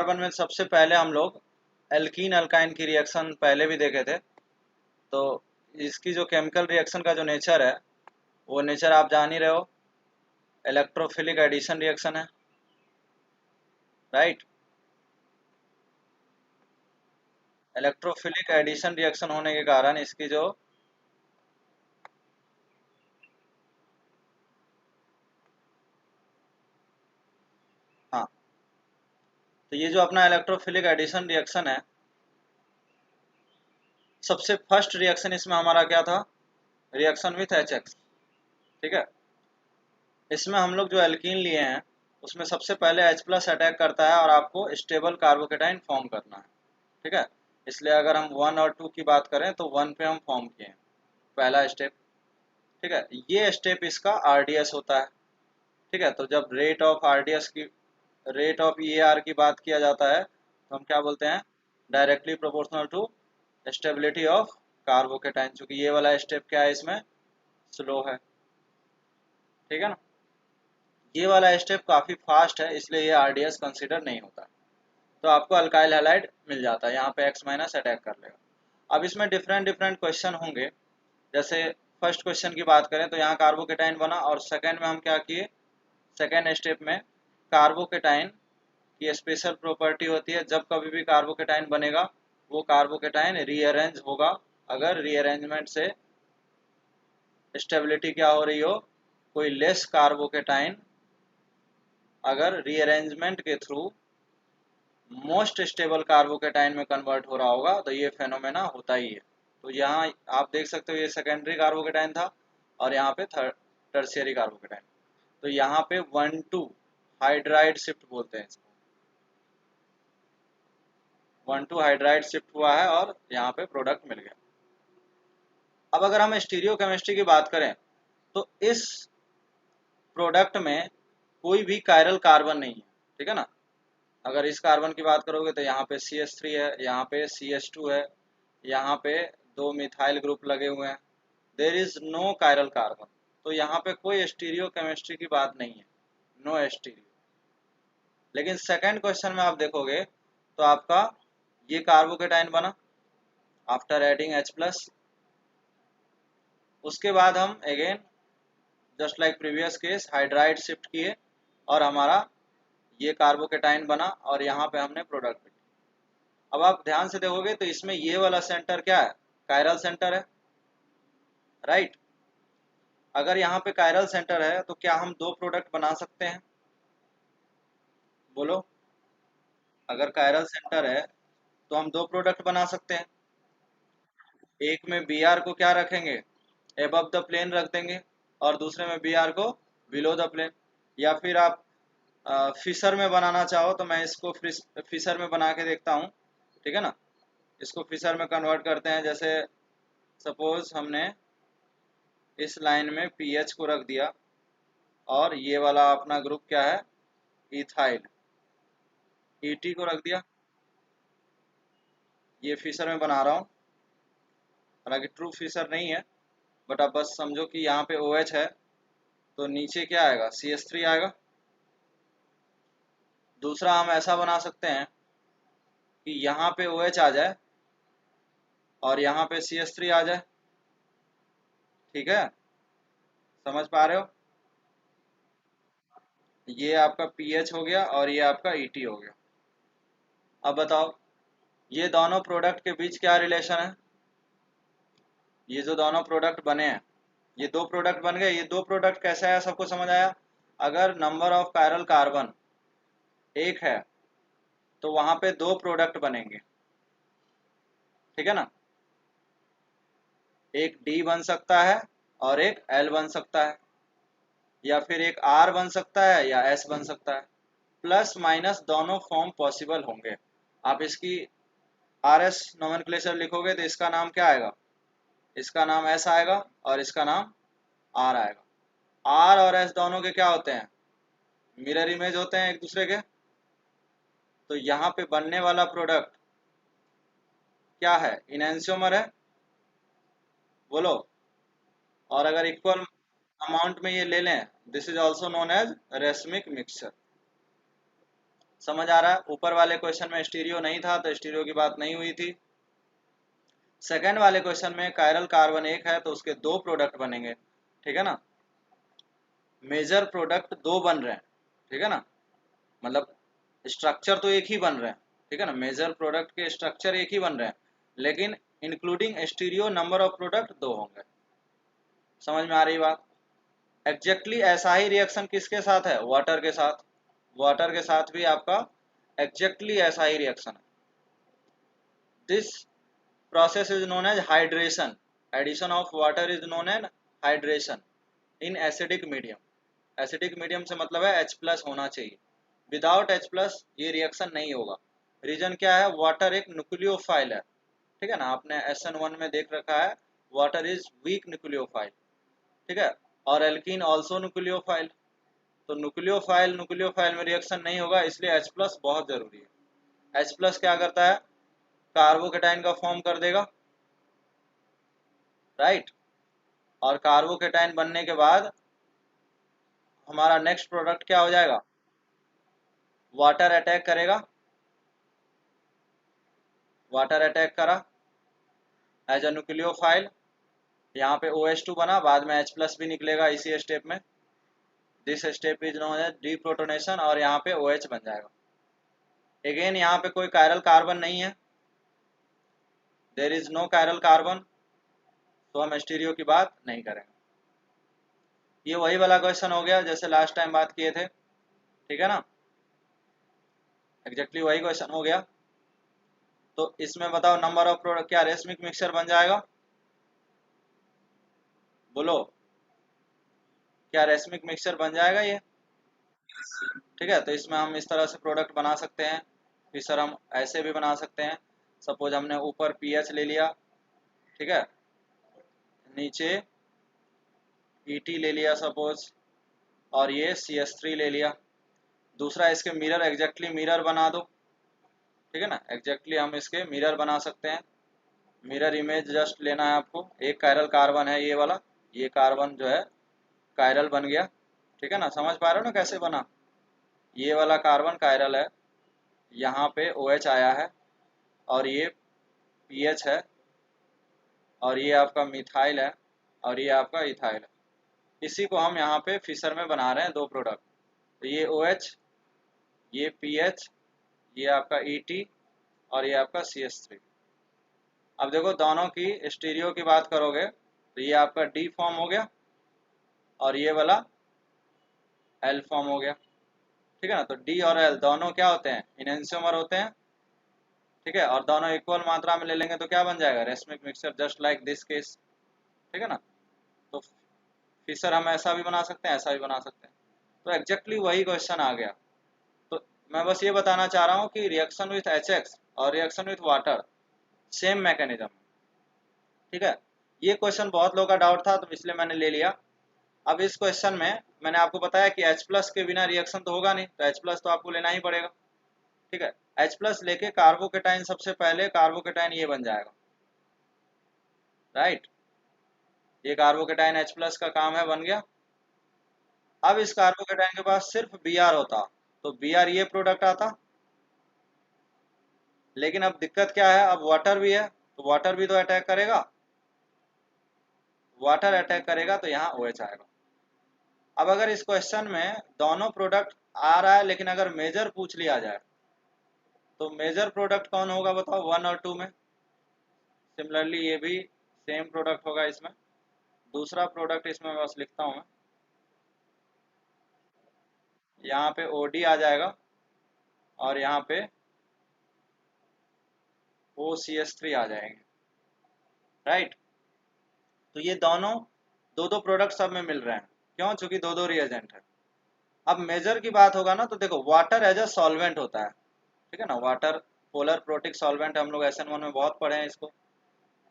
Carbon में सबसे पहले हम लोग एल्कीन अल्काइन की रिएक्शन पहले भी देखे थे। तो इसकी जो केमिकल रिएक्शन का जो नेचर है वो नेचर आप जान ही रहे हो, इलेक्ट्रोफिलिक एडिशन रिएक्शन है, राइट। इलेक्ट्रोफिलिक एडिशन रिएक्शन होने के कारण इसकी जो हाँ, तो ये जो अपना इलेक्ट्रोफिलिक एडिशन रिएक्शन है, सबसे फर्स्ट रिएक्शन इसमें हमारा क्या था, रिएक्शन विथ HX, ठीक है। इसमें हम लोग जो एल्कीन लिए हैं उसमें सबसे पहले H+ अटैक करता है और आपको स्टेबल कार्बोकेटाइन फॉर्म करना है, ठीक है। इसलिए अगर हम 1 और 2 की बात करें तो 1 पे हम फॉर्म किए हैं, पहला स्टेप, ठीक है। ये स्टेप इसका RDS होता है, ठीक है। तो जब रेट ऑफ EAR की बात किया जाता है तो हम क्या बोलते हैं, directly proportional to stability of carbocation, चूंकि ये वाला स्टेप क्या है इसमें स्लो है, ठीक है ना। ये वाला स्टेप काफ़ी फास्ट है इसलिए ये RDS कंसिडर नहीं होता, तो आपको अल्काइल हैलाइड मिल जाता है, यहाँ पे X- अटैक कर लेगा। अब इसमें डिफरेंट डिफरेंट क्वेश्चन होंगे, जैसे फर्स्ट क्वेश्चन की बात करें तो यहाँ कार्बोकेटाइन बना और सेकेंड में हम क्या किए, सेकेंड स्टेप में कार्बोकेटाइन की स्पेशल प्रॉपर्टी होती है, जब कभी भी कार्बोकेटाइन बनेगा वो कार्बोकेटाइन रीअरेंज होगा, अगर रीअरेंजमेंट से स्टेबिलिटी क्या हो रही हो, कोई लेस कार्बोकेटाइन अगर रीअरेंजमेंट के थ्रू मोस्ट स्टेबल कार्बोकेटाइन में कन्वर्ट हो रहा होगा तो ये फेनोमेना होता ही है। तो यहाँ आप देख सकते हो ये सेकेंडरी कार्बोकेटाइन था और यहाँ पे टर्शियरी कार्बोकेटाइन, तो यहाँ पे 1,2 हाइड्राइड शिफ्ट बोलते हैं इसको, 1,2 हाइड्राइड शिफ्ट हुआ है और यहाँ पे प्रोडक्ट मिल गया। अब अगर हम स्टीरियो केमिस्ट्री की बात करें तो इस प्रोडक्ट में कोई भी कायरल कार्बन नहीं है, ठीक है ना। अगर इस कार्बन की बात करोगे तो यहाँ पे CH3 है, यहाँ पे CH2 है, यहाँ पे 2 मिथाइल ग्रुप लगे हुए हैं, there is no chiral carbon, तो यहाँ पे कोई स्टीरियो केमिस्ट्री की बात नहीं है, नो स्टीरियो। लेकिन सेकंड क्वेश्चन में आप देखोगे तो आपका ये कार्बोकेटाइन बना आफ्टर एडिंग H+, उसके बाद हम again just like previous case hydride shift किए और हमारा ये कार्बोकेटाइन बना और यहाँ पे हमने प्रोडक्ट किया। अब आप ध्यान से देखोगे तो इसमें ये वाला सेंटर क्या है, कायरल सेंटर है, राइट। अगर यहाँ पे कायरल सेंटर है तो क्या हम दो प्रोडक्ट बना सकते हैं, बोलो। अगर कायरल सेंटर है तो हम दो प्रोडक्ट बना सकते हैं, एक में Br को क्या रखेंगे, एबव द प्लेन रख देंगे और दूसरे में Br को बिलो द प्लेन, या फिर आप फिशर में बनाना चाहो तो मैं इसको फिशर में बना के देखता हूँ, ठीक है ना। इसको फिशर में कन्वर्ट करते हैं, जैसे सपोज हमने इस लाइन में पीएच को रख दिया और ये वाला अपना ग्रुप क्या है इथाइल, ईटी को रख दिया, ये फिशर में बना रहा हूँ, हालांकि ट्रू फिशर नहीं है, बट अब बस समझो कि यहाँ पे OH है तो नीचे क्या आएगा CH3 आएगा। दूसरा हम ऐसा बना सकते हैं कि यहाँ पे OH आ जाए और यहाँ पे CH3 आ जाए, ठीक है, समझ पा रहे हो। ये आपका पीएच हो गया और ये आपका ईटी हो गया। अब बताओ ये दोनों प्रोडक्ट के बीच क्या रिलेशन है, ये जो दोनों प्रोडक्ट बने हैं, ये दो प्रोडक्ट बन गए, ये दो प्रोडक्ट कैसे आया सबको समझ आया। अगर नंबर ऑफ कायरल कार्बन एक है तो वहां पे दो प्रोडक्ट बनेंगे, ठीक है ना, एक डी बन सकता है और एक एल बन सकता है, या फिर एक आर बन सकता है या एस बन सकता है, प्लस माइनस दोनों फॉर्म पॉसिबल होंगे। आप इसकी आर एस नोमेनक्लेचर लिखोगे तो इसका नाम क्या आएगा, इसका नाम एस आएगा और इसका नाम आर आएगा। आर और एस दोनों के क्या होते हैं, मिरर इमेज होते हैं एक दूसरे के, तो यहाँ पे बनने वाला प्रोडक्ट क्या है, इनएंशियोमर है, बोलो। और अगर इक्वल अमाउंट में ये ले लें, this is also known as racemic mixture. समझ आ रहा है? ऊपर वाले क्वेश्चन में स्टीरियो नहीं था तो स्टीरियो की बात नहीं हुई थी। सेकेंड वाले क्वेश्चन में कायरल कार्बन एक है तो उसके दो प्रोडक्ट बनेंगे, ठीक है ना। मेजर प्रोडक्ट दो बन रहे हैं, ठीक है ना, मतलब स्ट्रक्चर तो एक ही बन रहे हैं, ठीक है ना, मेजर प्रोडक्ट के स्ट्रक्चर एक ही बन रहे हैं, लेकिन including stereo number of product दो होंगे। समझ में आ रही बात? एग्जैक्टली ऐसा ही रिएक्शन किसके साथ है? वाटर के साथ। वाटर के साथ भी आपका एग्जैक्टली ऐसा ही रिएक्शन है। This process is known as hydration. Addition of water is known as hydration in acidic medium. Acidic medium से मतलब है H प्लस होना चाहिए, विदाउट H प्लस ये रिएक्शन नहीं होगा। रीजन क्या है? वाटर एक न्यूक्लियोफाइल है, ठीक है ना, आपने SN1 में देख रखा है, वाटर इज वीक न्यूक्लियोफाइल, ठीक है, और एल्कीन ऑल्सो न्यूक्लियोफाइल। तो न्यूक्लियोफाइल में रिएक्शन नहीं होगा, इसलिए H प्लस बहुत जरूरी है। H प्लस क्या करता है? कार्बोकेटाइन का फॉर्म कर देगा, राइट, और कार्बोकेटाइन बनने के बाद हमारा नेक्स्ट प्रोडक्ट क्या हो जाएगा? वाटर अटैक करेगा, वाटर अटैक करा एज अ न्यूक्लियोफाइल, यहाँ पे OH2 बना, बाद में H प्लस भी निकलेगा इसी स्टेप में। This step is known as deprotonation, और यहाँ पे OH बन जाएगा। अगेन यहाँ पे कोई कायरल कार्बन नहीं है, there is no chiral carbon, तो हम स्टीरियो की बात नहीं करेंगे। ये वही वाला क्वेश्चन हो गया जैसे लास्ट टाइम बात किए थे, ठीक है ना, एग्जैक्टली वही क्वेश्चन हो गया। तो इसमें बताओ नंबर ऑफ प्रोडक्ट, क्या रेशमिक मिक्सचर बन जाएगा? बोलो, क्या रेशमिक मिक्सचर बन जाएगा ये? ठीक है, तो इसमें हम इस तरह से प्रोडक्ट बना सकते हैं, फिर सर हम ऐसे भी बना सकते हैं। सपोज हमने ऊपर पीएच ले लिया, ठीक है, नीचे ET ले लिया सपोज, और ये CH3 ले लिया। दूसरा इसके मिरर, एग्जैक्टली मिरर बना दो, ठीक है ना, एग्जैक्टली हम इसके मिरर बना सकते हैं। मिरर इमेज जस्ट लेना है आपको। एक कायरल कार्बन है ये वाला, ये कार्बन जो है कायरल बन गया, ठीक है ना, समझ पा रहे हो ना कैसे बना? ये वाला कार्बन कायरल है, यहाँ पे OH आया है, और ये पीएच है, और ये आपका मिथाइल है, और ये आपका इथाइल है। इसी को हम यहाँ पे फिशर में बना रहे हैं दो प्रोडक्ट। तो ये OH, ये पीएच, ये आपका ET, और ये आपका CH3। अब देखो दोनों की स्टीरियो की बात करोगे तो ये आपका D फॉर्म हो गया, और ये वाला L फॉर्म हो गया, ठीक है ना। तो D और L दोनों क्या होते हैं? इनहेंसियोमर होते हैं, ठीक है, और दोनों इक्वल मात्रा में ले लेंगे तो क्या बन जाएगा? Racemic mixture, just like this case, ठीक है ना। तो फिशर हम ऐसा भी बना सकते हैं, ऐसा भी बना सकते हैं। तो एग्जैक्टली वही क्वेश्चन आ गया। तो मैं बस ये बताना चाह रहा हूँ कि रिएक्शन विथ HX और reaction with water same mechanism, ठीक है। ये क्वेश्चन बहुत लोगों का डाउट था तो इसलिए मैंने ले लिया। अब इस क्वेश्चन में मैंने आपको बताया कि H प्लस के बिना रिएक्शन तो होगा नहीं, तो H प्लस तो आपको लेना ही पड़ेगा, ठीक है। H प्लस लेके कार्बोकेटाइन, सबसे पहले कार्बोकेटाइन ये बन जाएगा, राइट, ये कार्बोकेटाइन H प्लस का काम है, बन गया। अब इस कार्बोकेटाइन के पास सिर्फ Br होता तो Br ये प्रोडक्ट आता, लेकिन अब दिक्कत क्या है? अब वाटर भी है, तो वाटर भी तो अटैक करेगा, वाटर अटैक करेगा तो यहाँ OH आएगा। अब अगर इस क्वेश्चन में दोनों प्रोडक्ट आ रहा है, लेकिन अगर मेजर पूछ लिया जाए तो मेजर प्रोडक्ट कौन होगा बताओ, 1 और 2 में? सिमिलरली ये भी सेम प्रोडक्ट होगा इसमें। दूसरा प्रोडक्ट इसमें बस लिखता हूँ मैं, यहाँ पे OD आ जाएगा, और यहाँ पे OCH3 आ जाएंगे, राइट। तो ये दोनों दो दो प्रोडक्ट सब में मिल रहे हैं, क्यों? चूंकि दो दो रिएजेंट है। अब मेजर की बात होगा ना, तो देखो वाटर एज अ सॉल्वेंट होता है, ठीक है ना, वाटर पोलर प्रोटिक सॉल्वेंट, हम लोग SN1 में बहुत पढ़े हैं इसको।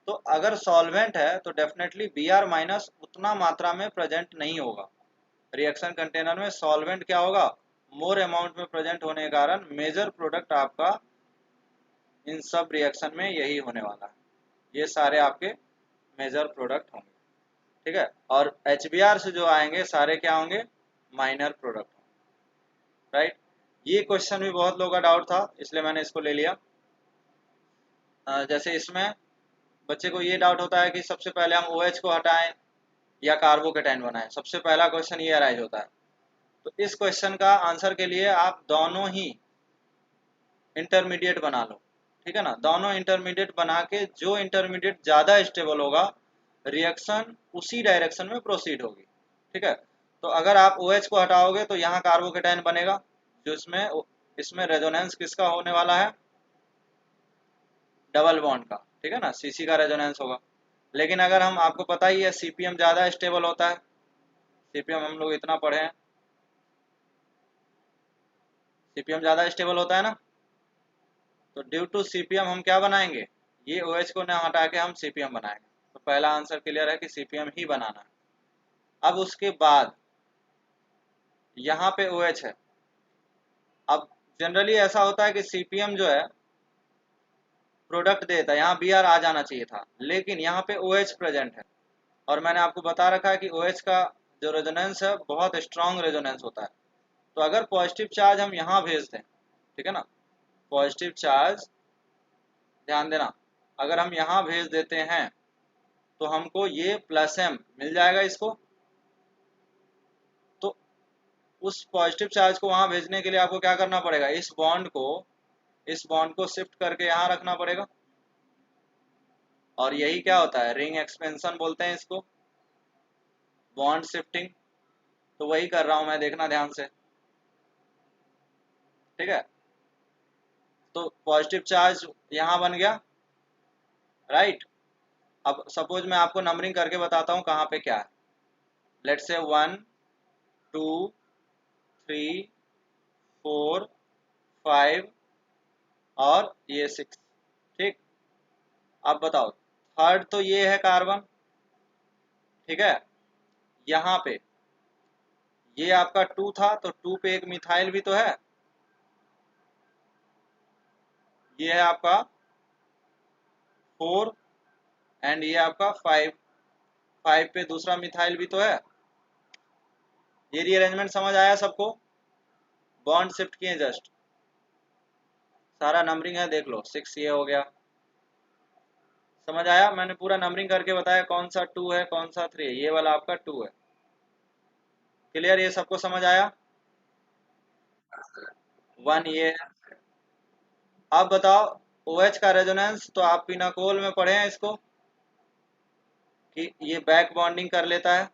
तो अगर सॉल्वेंट है तो डेफिनेटली Br माइनस उतना मात्रा में प्रेजेंट नहीं होगा रिएक्शन कंटेनर में। सॉल्वेंट क्या होगा? मोर अमाउंट में प्रेजेंट होने के कारण मेजर प्रोडक्ट आपका इन सब रिएक्शन में यही होने वाला है, ये सारे आपके मेजर प्रोडक्ट होंगे, ठीक है। और HBr से जो आएंगे सारे क्या होंगे? Minor product, right. ये क्वेश्चन भी बहुत लोगों का डाउट था, इसलिए मैंने इसको ले लिया। जैसे इसमें बच्चे को ये डाउट होता है कि सबसे पहले हम OH को हटाएं या कार्बोकेटाइन बनाएं, सबसे पहला क्वेश्चन ये अराइज होता है। तो इस क्वेश्चन का आंसर के लिए आप दोनों ही इंटरमीडिएट बना लो, ठीक है ना। दोनों इंटरमीडिएट बना के जो इंटरमीडिएट ज़्यादा स्टेबल होगा, रिएक्शन उसी डायरेक्शन में प्रोसीड होगी, ठीक है। तो अगर आप OH को हटाओगे तो यहाँ कार्बोकेटाइन बनेगा, जो इसमें रेजोनेंस किसका होने वाला है, डबल बॉन्ड का, ठीक है ना, CC का रेजोनेंस होगा। लेकिन अगर हम, आपको पता ही है CPM ज़्यादा स्टेबल होता है, CPM हम लोग इतना पढ़े हैं, CPM ज़्यादा स्टेबल होता है ना। तो ड्यू टू CPM हम क्या बनाएंगे, ये OH को ना हटा के हम CPM बनाएंगे। तो पहला आंसर क्लियर है कि CPM ही बनाना है। अब उसके बाद यहाँ पे OH है। अब जनरली ऐसा होता है कि CPM जो है प्रोडक्ट देता है, यहाँ Br आ जाना चाहिए था, लेकिन यहाँ पे OH प्रेजेंट है। और मैंने आपको बता रखा है कि OH का जो रेजोनेंस है बहुत स्ट्रॉन्ग रेजोनेंस होता है। तो अगर पॉजिटिव चार्ज हम यहाँ भेज दें, ठीक है ना, पॉजिटिव चार्ज, ध्यान देना, अगर हम यहाँ भेज देते हैं तो हमको ये +M मिल जाएगा इसको। तो उस पॉजिटिव चार्ज को वहां भेजने के लिए आपको क्या करना पड़ेगा, इस बॉन्ड को शिफ्ट करके यहाँ रखना पड़ेगा। और यही क्या होता है, रिंग एक्सपेंशन बोलते हैं इसको, बॉन्ड शिफ्टिंग। तो वही कर रहा हूं मैं, देखना ध्यान से, ठीक है। तो पॉजिटिव चार्ज यहाँ बन गया, राइट। अब सपोज मैं आपको नंबरिंग करके बताता हूँ कहाँ पे क्या है। लेट से 1 2 3 4 5 और ये 6, ठीक। अब बताओ, थर्ड तो ये है कार्बन, ठीक है। यहाँ पे ये आपका 2 था, तो 2 पे एक मिथाइल भी तो है, ये है आपका 4, एंड ये आपका 5, 5 पे दूसरा मिथाइल भी तो है। ये रीअरेंजमेंट समझ आया सबको, बॉन्ड शिफ्ट किए जस्ट, सारा नंबरिंग है, देख लो 6 ये हो गया, समझ आया। मैंने पूरा नंबरिंग करके बताया कौन सा 2 है कौन सा 3 है, ये वाला आपका 2 है। क्लियर, ये सबको समझ आया। 1 ये है। अब बताओ OH का रेजोनेंस, तो आप पिनाकोल में पढ़े हैं इसको कि ये बैक बॉन्डिंग कर लेता है।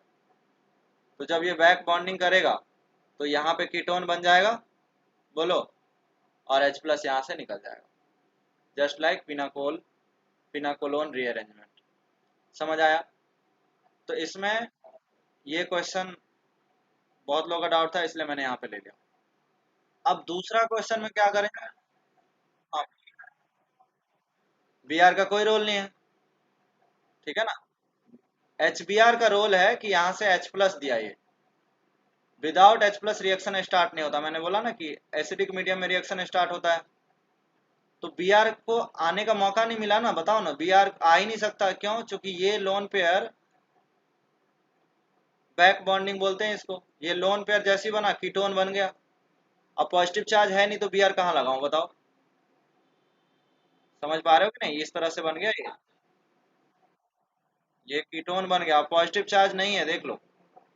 तो जब ये बैक बॉन्डिंग करेगा तो यहाँ पे कीटोन बन जाएगा, बोलो, और H+ यहाँ से निकल जाएगा, जस्ट लाइक पिनाकोलोन रीअरेंजमेंट। समझ आया। तो इसमें ये क्वेश्चन बहुत लोगों का डाउट था, इसलिए मैंने यहाँ पे ले लिया। अब दूसरा क्वेश्चन में क्या करेंगे, हाँ, Br का कोई रोल नहीं है, ठीक है ना। HBr का रोल है कि यहाँ से H+ दिया, ये विदाउट H+ रिएक्शन स्टार्ट नहीं होता। मैंने बोला ना कि एसिडिक मीडियम में रिएक्शन स्टार्ट होता है। तो Br को आने का मौका नहीं मिला ना, बताओ ना, Br आ ही नहीं सकता, क्यों, क्योंकि ये लोन पेयर, बैक बॉन्डिंग बोलते हैं इसको, ये लोन पेयर जैसी बना कीटोन बन गया। अब पॉजिटिव चार्ज है नहीं तो Br कहाँ लगाऊं, बताओ। समझ पा रहे हो कि नहीं, इस तरह से बन गया ये कीटोन बन गया। पॉजिटिव चार्ज नहीं है, देख लो,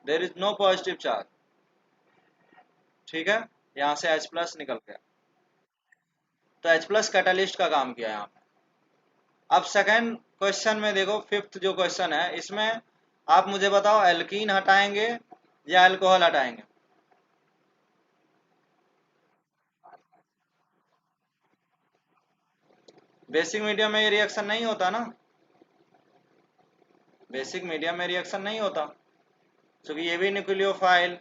there is no positive charge, ठीक है। यहाँ से H+ निकल गया, तो H+ कैटालिस्ट का काम किया यहाँ पे। अब सेकंड क्वेश्चन में देखो, फिफ्थ जो क्वेश्चन है, इसमें आप मुझे बताओ एल्कीन हटाएंगे या अल्कोहल हटाएंगे। बेसिक मीडियम में ये रिएक्शन नहीं होता ना, बेसिक मीडियम में रिएक्शन नहीं होता, क्योंकि ये भी न्यूक्लियोफाइल,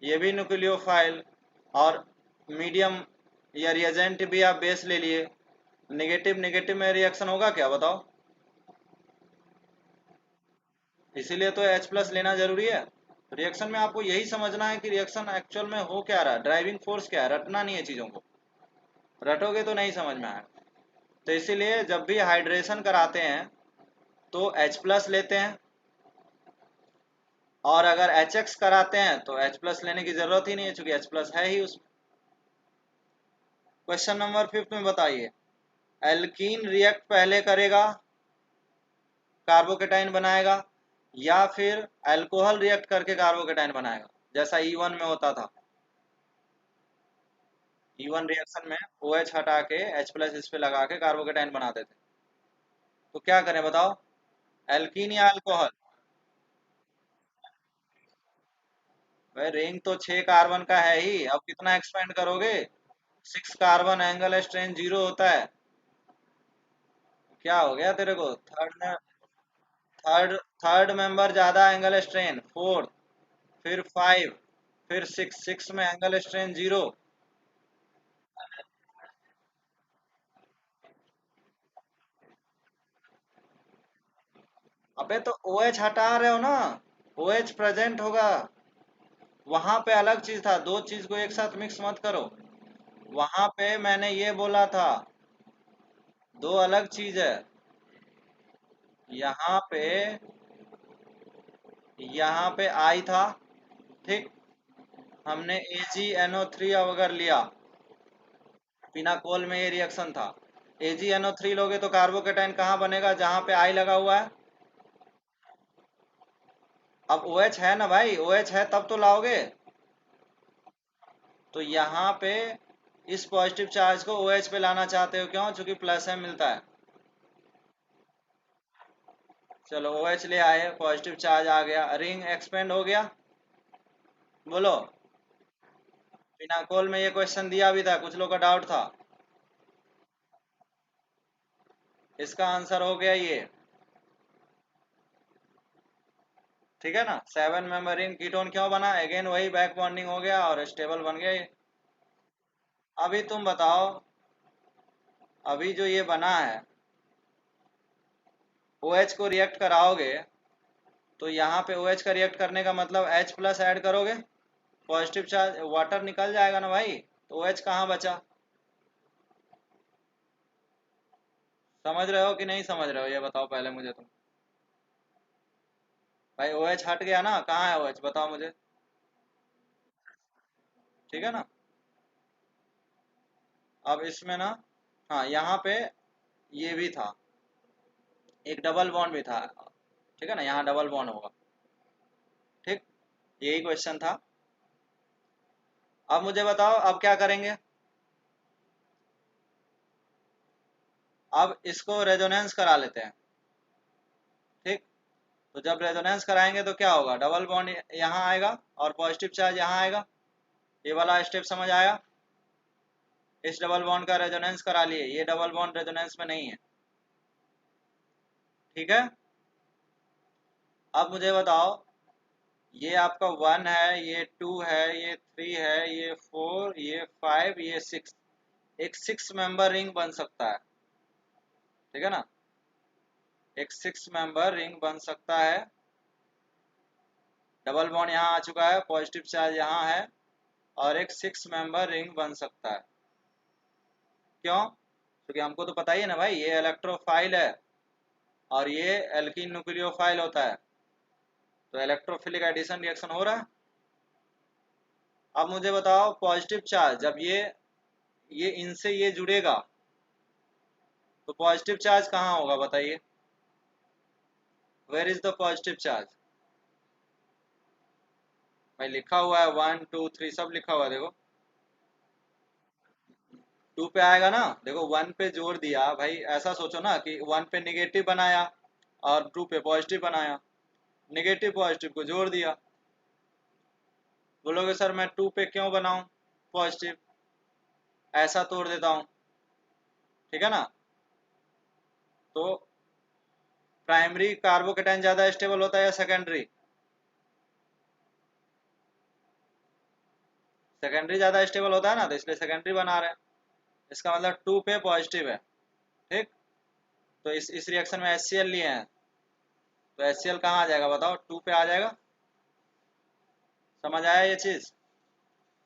ये भी न्यूक्लियोफाइल, और मीडियम या रिएजेंट भी आप बेस ले लिए, नेगेटिव नेगेटिव में रिएक्शन होगा क्या, बताओ। इसीलिए तो H+ लेना जरूरी है। रिएक्शन में आपको यही समझना है कि रिएक्शन एक्चुअल में हो क्या रहा है, ड्राइविंग फोर्स क्या है, रटना नहीं है चीज़ों को, रटोगे तो नहीं समझ में आएगा। तो इसीलिए जब भी हाइड्रेशन कराते हैं तो H+ लेते हैं, और अगर HX कराते हैं तो H+ लेने की जरूरत ही नहीं है, क्योंकि H+ है ही उसमें। क्वेश्चन नंबर 5 में बताइए, एल्कीन रिएक्ट पहले करेगा, कार्बोकेटाइन बनाएगा, या फिर अल्कोहल रिएक्ट करके कार्बोकेटाइन बनाएगा, जैसा E1 में होता था। E1 रिएक्शन में OH हटा के H+ इस पे लगा के कार्बोकेटाइन बनाते थे। तो क्या करें बताओ, एल्कीन या अल्कोहल? भाई रिंग तो 6 कार्बन का है ही, अब कितना एक्सपेंड करोगे? 6 कार्बन, एंगल स्ट्रेन 0 होता है। क्या हो गया तेरे को? थर्ड थर्ड मेंबर ज्यादा एंगल स्ट्रेन 4, फिर 5, फिर 6, 6 में एंगल स्ट्रेन 0। अबे तो OH हटा रहे हो ना, OH प्रेजेंट होगा। वहां पे अलग चीज था, दो चीज को एक साथ मिक्स मत करो। वहां पे मैंने ये बोला था, दो अलग चीज है। यहाँ पे यहाँ पे आई था, ठीक। हमने AgNO3 अगर लिया, फिनाकोल में ये रिएक्शन था। AgNO3 लोगे तो कार्बोकेटाइन कहाँ बनेगा? जहां पे आई लगा हुआ है। अब OH है ना भाई, OH है तब तो लाओगे। तो यहाँ पे इस पॉजिटिव चार्ज को OH पे लाना चाहते हो, क्यों? क्योंकि प्लस M मिलता है। चलो OH ले आए, पॉजिटिव चार्ज आ गया, रिंग एक्सपेंड हो गया। बोलो। फिनाकोल में ये क्वेश्चन दिया भी था, कुछ लोग का डाउट था। इसका आंसर हो गया ये, ठीक है ना। 7 मेंबर रिंग कीटोन क्यों बना? अगेन वही बैक बॉन्डिंग हो गया और स्टेबल बन गया ये। अभी तुम बताओ, अभी जो ये बना है, OH को रिएक्ट कराओगे तो यहाँ पे OH का रिएक्ट करने का मतलब H+ ऐड करोगे, पॉजिटिव चार्ज वाटर निकल जाएगा ना भाई, तो OH कहाँ बचा? समझ रहे हो कि नहीं समझ रहे हो, ये बताओ पहले मुझे तुम। भाई OH हट गया ना, कहाँ है OH बताओ मुझे। ठीक है ना। अब इसमें ना, हाँ यहाँ पे ये भी था, एक डबल बॉन्ड भी था, ठीक है ना, यहाँ डबल बॉन्ड होगा, ठीक। यही क्वेश्चन था। अब मुझे बताओ अब क्या करेंगे। अब इसको रेजोनेंस करा लेते हैं, ठीक। तो जब रेजोनेंस कराएंगे तो क्या होगा, डबल बॉन्ड यहाँ आएगा और पॉजिटिव चार्ज यहाँ आएगा। ये वाला स्टेप समझ आया? इस डबल बॉन्ड का रेजोनेंस करा लिए, ये डबल बॉन्ड रेजोनेंस में नहीं है, ठीक है। अब मुझे बताओ, ये आपका 1 है, ये 2 है, ये 3 है, ये 4, ये 5, ये 6, एक 6 मेंबर रिंग बन सकता है, ठीक है ना। एक 6 मेंबर रिंग बन सकता है। डबल बॉन्ड यहाँ आ चुका है, पॉजिटिव चार्ज यहाँ है, और एक 6 मेंबर रिंग बन सकता है। क्यों? क्योंकि हमको तो पता ही है ना भाई, ये इलेक्ट्रोफाइल है और ये एल्कीन न्यूक्लियोफाइल होता है, तो इलेक्ट्रोफिलिक एडिशन रिएक्शन हो रहा है। अब मुझे बताओ, पॉजिटिव चार्ज जब ये इनसे ये जुड़ेगा तो पॉजिटिव चार्ज कहाँ होगा बताइए? Where is the positive charge? भाई लिखा हुआ है 1 2 3 सब लिखा हुआ है, देखो। 2 पे आएगा ना, देखो 1 पे जोड़ दिया भाई, ऐसा सोचो ना कि 1 पे निगेटिव बनाया और 2 पे पॉजिटिव बनाया, निगेटिव पॉजिटिव को जोड़ दिया। बोलोगे सर मैं 2 पे क्यों बनाऊं पॉजिटिव, ऐसा तोड़ देता हूं, ठीक है ना। तो प्राइमरी कार्बोकेटाइन ज्यादा स्टेबल होता है या सेकेंडरी? सेकेंडरी ज्यादा स्टेबल होता है ना, तो इसलिए सेकेंडरी बना रहे हैं। इसका मतलब 2 पे पॉजिटिव है, ठीक। तो इस रिएक्शन में HCl लिए हैं, तो HCl कहाँ आ जाएगा बताओ? 2 पे आ जाएगा। समझ आया ये चीज?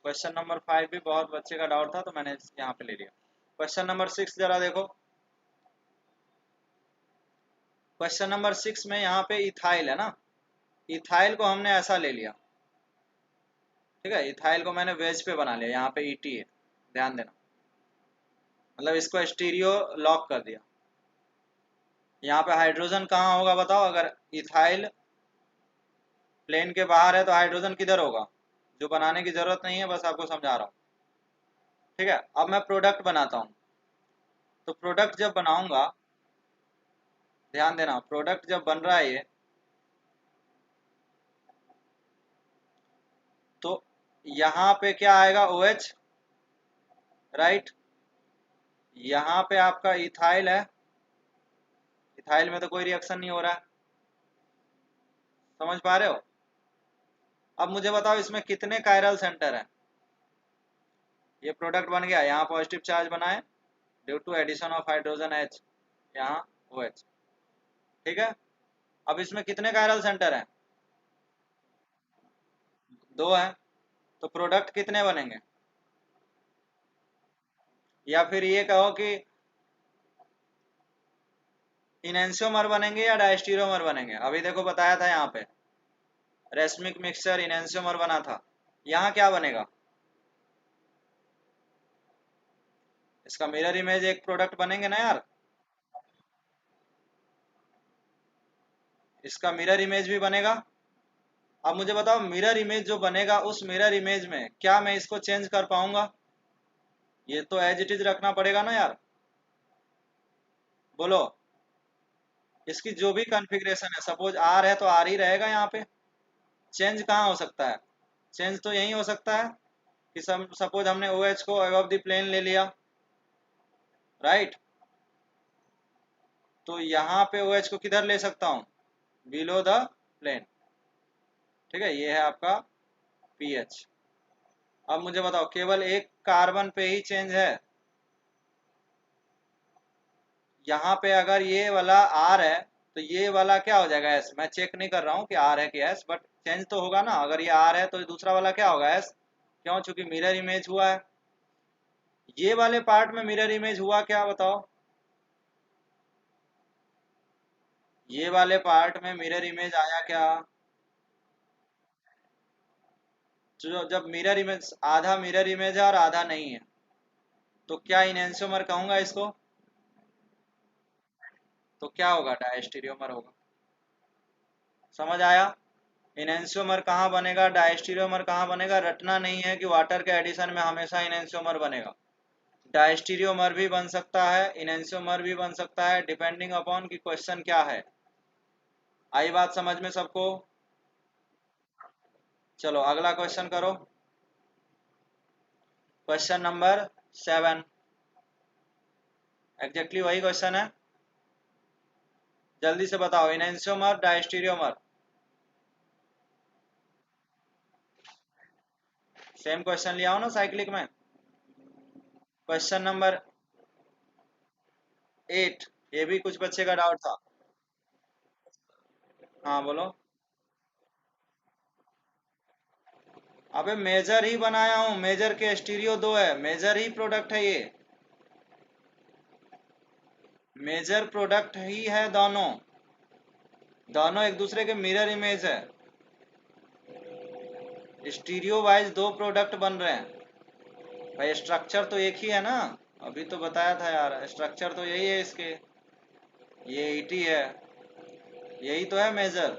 क्वेश्चन नंबर 5 भी बहुत बच्चे का डाउट था, तो मैंने यहाँ पे ले लिया। क्वेश्चन नंबर 6 जरा देखो। क्वेश्चन नंबर 6 में यहाँ पे इथाइल है ना, इथाइल को हमने ऐसा ले लिया, ठीक है। इथाइल को मैंने वेज पे बना लिया, यहाँ पे ET है, ध्यान देना। मतलब इसको स्टीरियो लॉक कर दिया। यहाँ पे हाइड्रोजन कहाँ होगा बताओ, अगर इथाइल प्लेन के बाहर है तो हाइड्रोजन किधर होगा, जो बनाने की जरूरत नहीं है, बस आपको समझा रहा हूँ। ठीक है, अब मैं प्रोडक्ट बनाता हूँ। तो प्रोडक्ट जब बनाऊंगा, ध्यान देना, प्रोडक्ट जब बन रहा है ये, तो यहाँ पे क्या आएगा, OH, राइट। यहाँ पे आपका इथाइल है, इथाइल में तो कोई रिएक्शन नहीं हो रहा है, समझ पा रहे हो। अब मुझे बताओ इसमें कितने कायरल सेंटर हैं। ये प्रोडक्ट बन गया, यहाँ पॉजिटिव चार्ज बनाए due to addition of hydrogen H, यहाँ OH। ठीक है, अब इसमें कितने कायरल सेंटर हैं, 2 हैं। तो प्रोडक्ट कितने बनेंगे, या फिर ये कहो कि इनैंसियोमर बनेंगे या डायस्टीरियोमर बनेंगे। अभी देखो बताया था यहाँ पे रेसमिक मिक्सचर इनैंसियोमर बना था, यहाँ क्या बनेगा, इसका मिरर इमेज एक प्रोडक्ट बनेंगे ना यार, इसका मिरर इमेज भी बनेगा। अब मुझे बताओ मिरर इमेज जो बनेगा, उस मिरर इमेज में क्या मैं इसको चेंज कर पाऊंगा, ये तो एज इट इज रखना पड़ेगा ना यार, बोलो। इसकी जो भी कॉन्फ़िगरेशन है, सपोज आर है तो आर ही रहेगा यहाँ पे, चेंज कहाँ हो सकता है, चेंज तो यही हो सकता है कि सपोज हमने OH को अबव द प्लेन ले लिया, राइट। तो यहाँ पे OH को किधर ले सकता हूँ, बिलो द प्लेन। ठीक है, ये है आपका पीएच। अब मुझे बताओ केवल एक कार्बन पे ही चेंज है, यहाँ पे अगर ये वाला आर है तो ये वाला क्या हो जाएगा एस। मैं चेक नहीं कर रहा हूँ कि आर है कि एस, बट चेंज तो होगा ना। अगर ये आर है तो दूसरा वाला क्या होगा एस, क्यों, चूंकि मिरर इमेज हुआ है। ये वाले पार्ट में मिरर इमेज हुआ क्या बताओ, ये वाले पार्ट में मिरर इमेज आया क्या, जो जब मिरर इमेज, आधा मिरर इमेज है और आधा नहीं है, तो क्या इनैंसियोमर कहूंगा इसको, तो क्या होगा, डायस्टीरियोमर होगा। समझ आया। इनैंसियोमर कहाँ बनेगा, डायस्टीरियोमर कहाँ बनेगा, रटना नहीं है कि वाटर के एडिशन में हमेशा इनैंसियोमर बनेगा। डायस्टीरियोमर भी बन सकता है, इनैंसियोमर भी बन सकता है, डिपेंडिंग अपॉन कि क्वेश्चन क्या है। आई बात समझ में सबको। चलो अगला क्वेश्चन करो, क्वेश्चन नंबर 7। एग्जैक्टली वही क्वेश्चन है, जल्दी से बताओ, इनैंसियोमर डायस्टीरियोमर, सेम क्वेश्चन लिया हो ना साइक्लिक में। क्वेश्चन नंबर 8, ये भी कुछ बच्चे का डाउट था। हाँ बोलो। अबे मेजर ही बनाया हूँ, मेजर के स्टीरियो 2 है, मेजर ही प्रोडक्ट है ये, मेजर प्रोडक्ट ही है दोनों, दोनों एक दूसरे के मिरर इमेज है, स्टीरियो वाइज 2 प्रोडक्ट बन रहे हैं भाई। स्ट्रक्चर तो एक ही है ना, अभी तो बताया था यार, स्ट्रक्चर तो यही है इसके, ये ET है, यही तो है मेजर।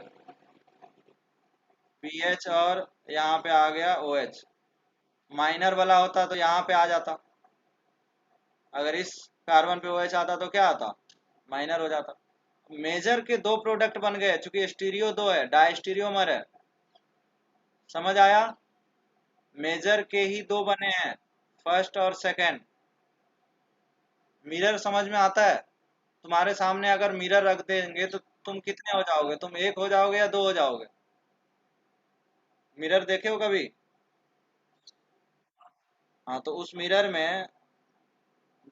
पीएच और यहाँ पे आ गया OH, माइनर वाला होता तो यहाँ पे आ जाता, अगर इस कार्बन पे OH आता तो क्या आता, माइनर हो जाता। मेजर के 2 प्रोडक्ट बन गए, चूंकि स्टीरियो 2 है, डायस्टीरियोमर है, समझ आया। मेजर के ही 2 बने हैं, फर्स्ट और सेकंड। मिरर समझ में आता है, तुम्हारे सामने अगर मिरर रख देंगे तो तुम कितने हो जाओगे, तुम एक हो जाओगे या 2 हो जाओगे, मिरर देखे हो कभी। हाँ, तो उस मिरर में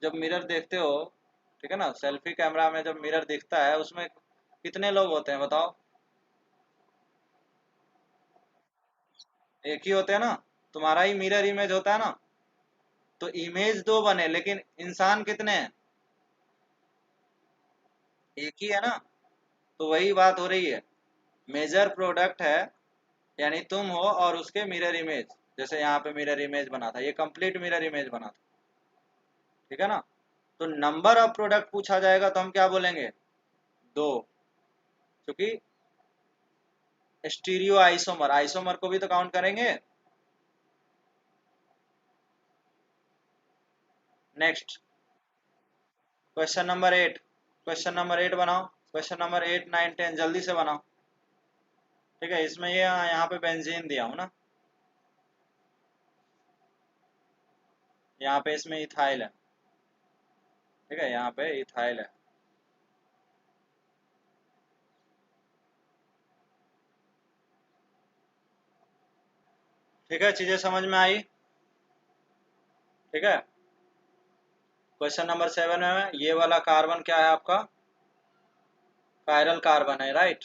जब मिरर देखते हो, ठीक है ना, सेल्फी कैमरा में जब मिरर दिखता है उसमें कितने लोग होते हैं बताओ, एक ही होते हैं ना, तुम्हारा ही मिरर इमेज होता है ना। तो इमेज 2 बने लेकिन इंसान कितने हैं, एक ही है ना। तो वही बात हो रही है, मेजर प्रोडक्ट है, यानी तुम हो और उसके मिरर इमेज, जैसे यहाँ पे मिरर इमेज बना था, ये कंप्लीट मिरर इमेज बना था, ठीक है ना। तो नंबर ऑफ प्रोडक्ट पूछा जाएगा तो हम क्या बोलेंगे, 2, क्योंकि स्टीरियो आइसोमर, आइसोमर को भी तो काउंट करेंगे। Next question number 8, question number 8 बनाओ, क्वेश्चन नंबर 8 9 10 जल्दी से बनाओ। ठीक है, इसमें ये यहाँ पे बेंजीन दिया हूँ ना, यहाँ पे इसमें इथाइल है। ठीक है, यहाँ पे इथाइल है। ठीक है, चीजें समझ में आई। ठीक है, क्वेश्चन नंबर 7 में ये वाला कार्बन क्या है आपका, कायरल कार्बन है, राइट।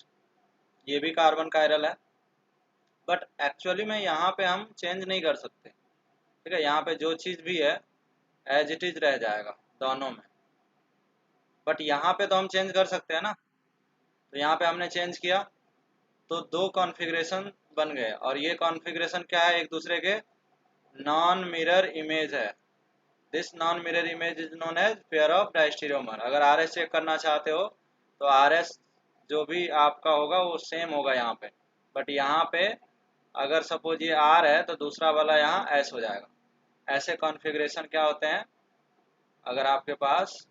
ये भी कार्बन कायरल है, बट एक्चुअली में यहाँ पे हम चेंज नहीं कर सकते। ठीक है, यहाँ पे जो चीज़ भी है एज इट इज रह जाएगा दोनों में, बट यहाँ पे तो हम चेंज कर सकते हैं ना। तो यहाँ पे हमने चेंज किया तो 2 कॉन्फ़िगरेशन बन गए, और ये कॉन्फ़िगरेशन क्या है, एक दूसरे के नॉन मिरर इमेज है। This non mirror image is known as pair of diastereomer. अगर आरएस चेक करना चाहते हो तो आरएस जो भी आपका होगा वो सेम होगा यहाँ पे, बट यहाँ पे अगर सपोज ये आर है तो दूसरा वाला यहाँ एस हो जाएगा। ऐसे कॉन्फ़िगरेशन क्या होते हैं, अगर आपके पास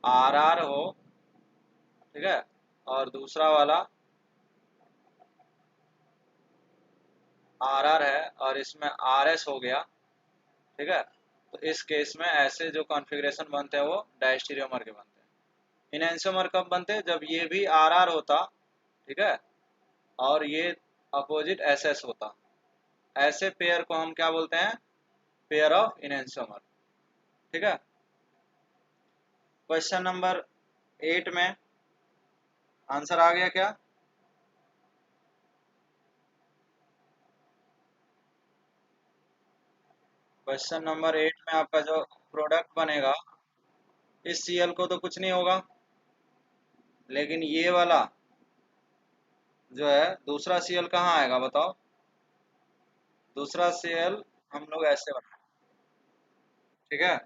आर आर हो, ठीक है, और दूसरा वाला आर आर है और इसमें आर एस हो गया, ठीक है, तो इस केस में ऐसे जो कॉन्फ़िगरेशन बनते हैं वो डायस्टेरियोमर के बनते हैं। इनैंसियोमर कब बनते हैं, जब ये भी आर आर होता, ठीक है, और ये अपोजिट एस एस होता। ऐसे पेयर को हम क्या बोलते हैं, पेयर ऑफ इनैंसियोमर। ठीक है, क्वेश्चन नंबर 8 में आंसर आ गया क्या? क्वेश्चन नंबर 8 में आपका जो प्रोडक्ट बनेगा, इस सीएल को तो कुछ नहीं होगा, लेकिन ये वाला जो है दूसरा सीएल कहाँ आएगा बताओ। दूसरा सीएल हम लोग ऐसे बनाए। ठीक है,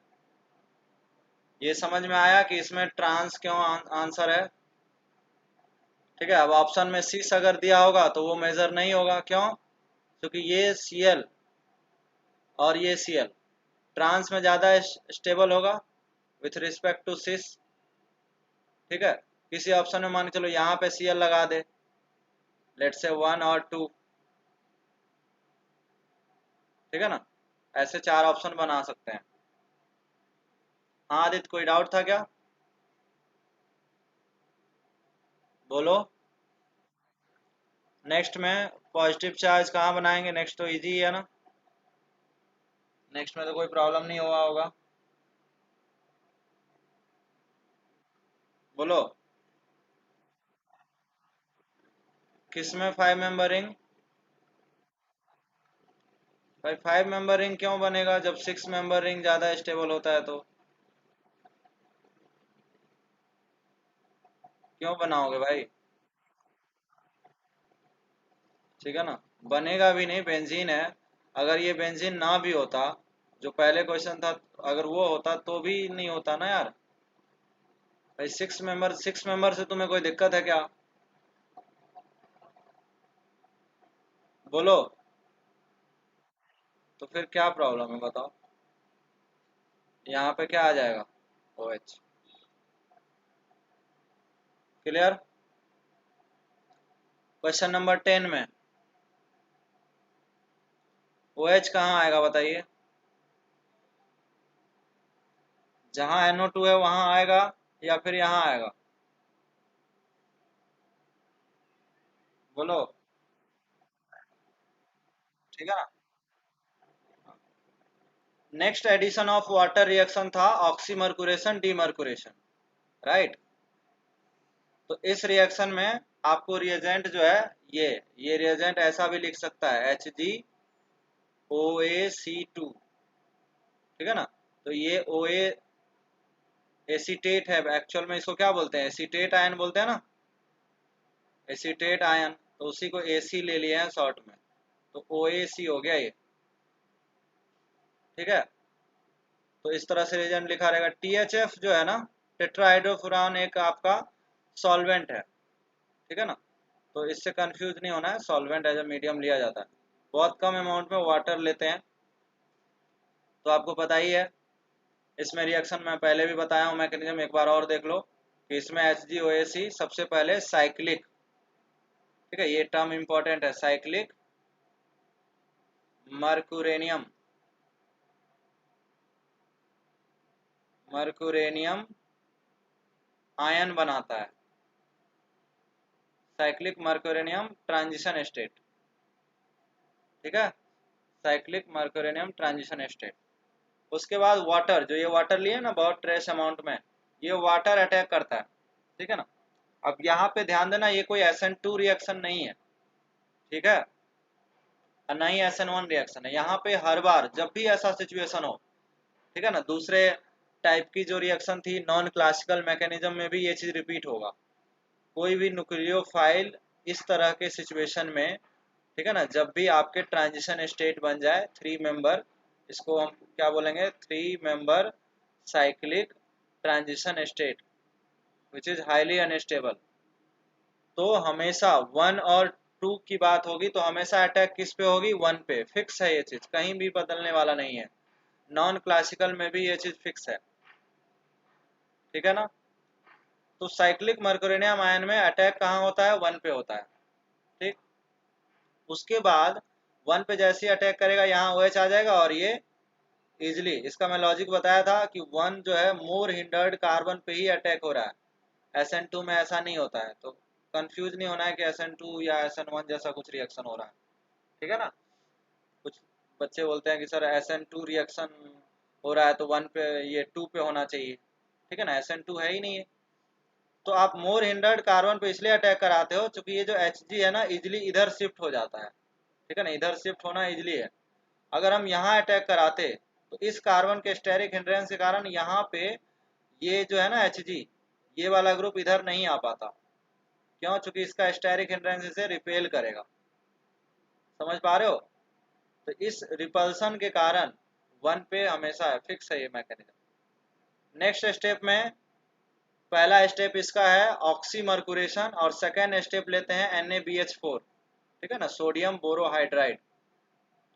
ये समझ में आया कि इसमें ट्रांस क्यों आंसर है। ठीक है, अब ऑप्शन में सिस अगर दिया होगा तो वो मेजर नहीं होगा, क्यों, क्योंकि ये सीएल और ये सीएल ट्रांस में ज़्यादा स्टेबल होगा विथ रिस्पेक्ट टू सिस। ठीक है, किसी ऑप्शन में मान के चलो यहाँ पे सीएल लगा दे, लेट्स से 1 और 2। ठीक है ना, ऐसे 4 ऑप्शन बना सकते हैं। हाँ आदित्य, कोई डाउट था क्या, बोलो। नेक्स्ट में पॉजिटिव चार्ज कहाँ बनाएंगे, नेक्स्ट तो इजी है ना, नेक्स्ट में तो कोई प्रॉब्लम नहीं हुआ होगा, बोलो। किस में 5 मेंबर रिंग, भाई 5 मेंबर रिंग क्यों बनेगा जब 6 मेंबर रिंग ज़्यादा स्टेबल होता है, तो क्यों बनाओगे भाई। ठीक है ना, बनेगा भी नहीं, बेंजीन है। अगर ये बेंजीन ना भी होता, जो पहले क्वेश्चन था, अगर वो होता तो भी नहीं होता ना यार। भाई 6 मेंबर से तुम्हें कोई दिक्कत है क्या, बोलो। तो फिर क्या प्रॉब्लम है बताओ, यहाँ पे क्या आ जाएगा, O H. Clear. Question number 10 में ओ एच कहाँ आएगा बताइए, जहाँ NO2 है वहां आएगा या फिर यहाँ आएगा, बोलो। ठीक है ना, next addition of water reaction था ऑक्सीमर्कुरेशन डीमर्कुरेशन, राइट। तो इस रिएक्शन में आपको रिएजेंट जो है, ये रिएजेंट ऐसा भी लिख सकता है HgOAC2। ठीक है ना, तो ये OA एसीटेट है, एक्चुअल में इसको क्या बोलते हैं, एसीटेट आयन बोलते हैं ना, एसीटेट आयन, तो उसी को AC ले लिया है शॉर्ट में, तो OAC हो गया ये। ठीक है, तो इस तरह से रिएजेंट लिखा रहेगा। THF जो है ना, टेट्राहाइड्रोफुरान, एक आपका सॉल्वेंट है, ठीक है ना। तो इससे कंफ्यूज नहीं होना है, सॉल्वेंट एज अ मीडियम लिया जाता है। बहुत कम अमाउंट में वाटर लेते हैं, तो आपको पता ही है इसमें रिएक्शन मैं पहले भी बताया हूँ मैकेनिज्म, एक बार और देख लो कि इसमें HgOAc सबसे पहले साइक्लिक, ठीक है, ये टर्म इंपॉर्टेंट है, साइक्लिक मर्कुरेनियम, मर्कुरेनियम आयन बनाता है, साइक्लिक मर्कुरेनियम ट्रांजिशन स्टेट, ठीक है, साइक्लिक मर्कुरेनियम ट्रांजिशन स्टेट। उसके बाद वाटर, जो ये वाटर लिए ना बहुत ट्रेस अमाउंट में, ये वाटर अटैक करता है, ठीक है ना। अब यहाँ पे ध्यान देना, ये कोई SN2 रिएक्शन नहीं है, ठीक है, और ना ही SN1 रिएक्शन है। यहाँ पे हर बार जब भी ऐसा सिचुएशन हो, ठीक है ना, दूसरे टाइप की जो रिएक्शन थी नॉन क्लासिकल मैकेनिज्म में भी ये चीज रिपीट होगा। कोई भी न्यूक्लियोफाइल इस तरह के सिचुएशन में, ठीक है ना, जब भी आपके ट्रांजिशन स्टेट बन जाए 3 मेंबर, इसको हम क्या बोलेंगे, 3 member cyclic transition state which is highly unstable, तो हमेशा 1 और 2 की बात होगी तो हमेशा अटैक किस पे होगी, 1 पे, फिक्स है ये चीज, कहीं भी बदलने वाला नहीं है। नॉन क्लासिकल में भी ये चीज फिक्स है, ठीक है ना। तो साइक्लिक मर्कुरिनियम आयन में अटैक कहाँ होता है, 1 पे होता है, ठीक। उसके बाद 1 पे जैसे ही अटैक करेगा यहाँ OH आ जाएगा, और ये इजिली, इसका मैं लॉजिक बताया था कि 1 जो है मोर हिंडर्ड कार्बन पे ही अटैक हो रहा है, SN2 में ऐसा नहीं होता है। तो कंफ्यूज नहीं होना है कि SN2 या SN1 जैसा कुछ रिएक्शन हो रहा है, ठीक है ना। कुछ बच्चे बोलते हैं कि सर SN2 रिएक्शन हो रहा है तो 1 पे, ये 2 पे होना चाहिए, ठीक है ना, SN2 है ही नहीं है। तो आप मोर हिंडर्ड कार्बन पे इसलिए अटैक कराते हो क्योंकि ये जो Hg है ना इजिली इधर शिफ्ट हो जाता है, ठीक है ना, इधर शिफ्ट होना इजिली है। अगर हम यहाँ अटैक कराते तो इस कार्बन के स्टेरिक हिंड्रेंस के कारण यहाँ पे ये जो है ना Hg, ये वाला ग्रुप इधर नहीं आ पाता, क्यों, चूंकि इसका स्टेरिक हिंड्रेंस इसे रिपेल करेगा, समझ पा रहे हो। तो इस रिपल्सन के कारण 1 पे हमेशा फिक्स है ये मैकेनिज्म। नेक्स्ट स्टेप में, पहला स्टेप इसका है ऑक्सीमर्कुरेशन, और सेकेंड स्टेप लेते हैं NaBH4, ठीक है ना, सोडियम बोरोहाइड्राइड,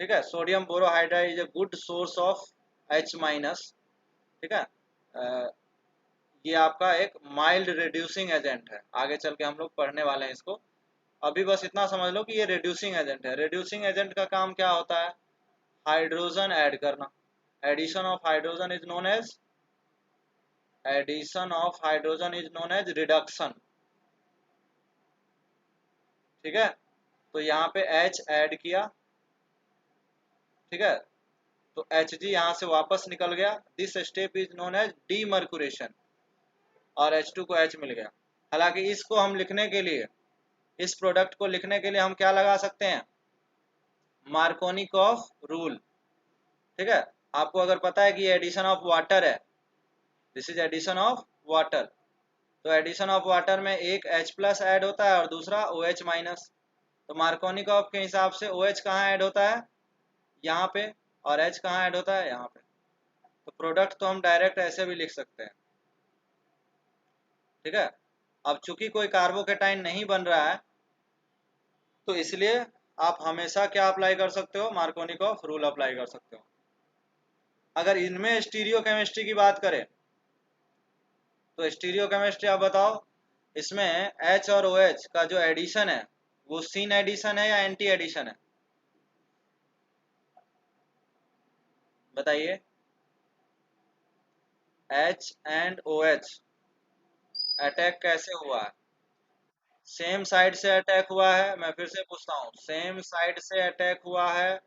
ठीक है, sodium borohydride is a good source of H-, ठीक है। ये आपका एक माइल्ड रिड्यूसिंग एजेंट है, आगे चल के हम लोग पढ़ने वाले हैं इसको। अभी बस इतना समझ लो कि ये रिड्यूसिंग एजेंट है। रिड्यूसिंग एजेंट का काम क्या होता है, हाइड्रोजन ऐड करना। Addition of hydrogen is known as, addition of hydrogen is known as reduction, ठीक है। तो यहाँ पे H ऐड किया, ठीक है, तो Hg यहाँ से वापस निकल गया, this step is known as demercuration, और H2 को H मिल गया। हालांकि इसको हम लिखने के लिए, इस प्रोडक्ट को लिखने के लिए हम क्या लगा सकते हैं, मार्कोनिकॉफ रूल, ठीक है। आपको अगर पता है कि ये एडिशन ऑफ वाटर है, this is addition of water, तो एडिशन ऑफ वाटर में एक H+ ऐड होता है और दूसरा OH-। तो मार्कोनिकॉफ के हिसाब से OH कहाँ ऐड होता है, यहाँ पे, और H कहाँ ऐड होता है, यहाँ पे। तो प्रोडक्ट तो हम डायरेक्ट ऐसे भी लिख सकते हैं, ठीक है। अब चूंकि कोई कार्बोकेटाइन नहीं बन रहा है, तो इसलिए आप हमेशा क्या अप्लाई कर सकते हो, मार्कोनिकॉफ रूल अप्लाई कर सकते हो। अगर इनमें स्टीरियो केमिस्ट्री की बात करें तो स्टीरियो केमिस्ट्री आप बताओ, इसमें H और OH का जो एडिशन है वो सीन एडिशन है या एंटी एडिशन है, बताइए। H एंड OH अटैक कैसे हुआ है, सेम साइड से अटैक हुआ है, मैं फिर से पूछता हूँ, सेम साइड से अटैक हुआ है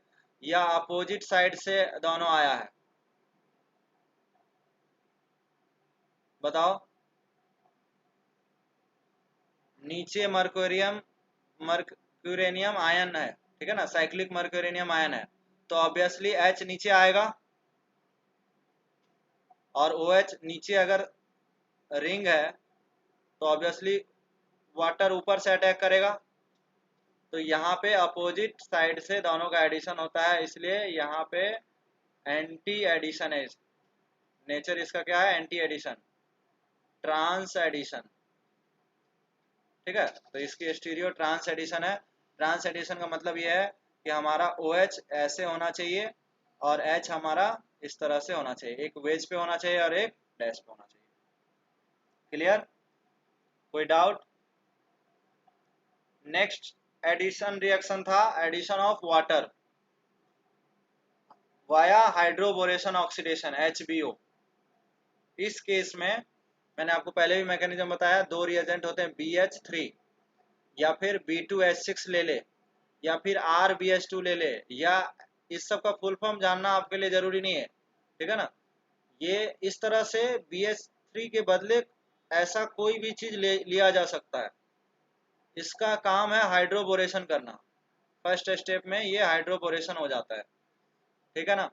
या अपोजिट साइड से दोनों आया है, बताओ। नीचे मर्क्यूरेनियम आयन है, ठीक है ना, साइक्लिक मर्क्यूरेनियम आयन है, तो ऑब्वियसली H नीचे आएगा, और OH नीचे अगर रिंग है तो ऑब्वियसली वाटर ऊपर से अटैक करेगा। तो यहाँ पे अपोजिट साइड से दोनों का एडिशन होता है, इसलिए यहाँ पे एंटी एडिशन है, नेचर इसका क्या है, एंटी एडिशन, ट्रांस एडिशन। ठीक है, तो इसकी स्टीरियो ट्रांस एडिशन है। ट्रांस एडिशन का मतलब यह है कि हमारा OH ऐसे होना चाहिए और H हमारा इस तरह से होना चाहिए, एक वेज पे होना चाहिए और एक डैश पे होना चाहिए। क्लियर, कोई डाउट? नेक्स्ट एडिशन रिएक्शन था addition of water via hydroboration oxidation, HBO। इस केस में मैंने आपको पहले भी मैकेनिज्म बताया, दो रिएजेंट होते हैं BH3, या फिर B2H6 ले ले, या फिर RBH2 ले ले, या इस सब का फुल फॉर्म जानना आपके लिए जरूरी नहीं है, ठीक है ना। ये इस तरह से BH3 के बदले ऐसा कोई भी चीज लिया जा सकता है। इसका काम है हाइड्रोबोरेशन करना। फर्स्ट स्टेप में ये हाइड्रोबोरेशन हो जाता है, ठीक है ना।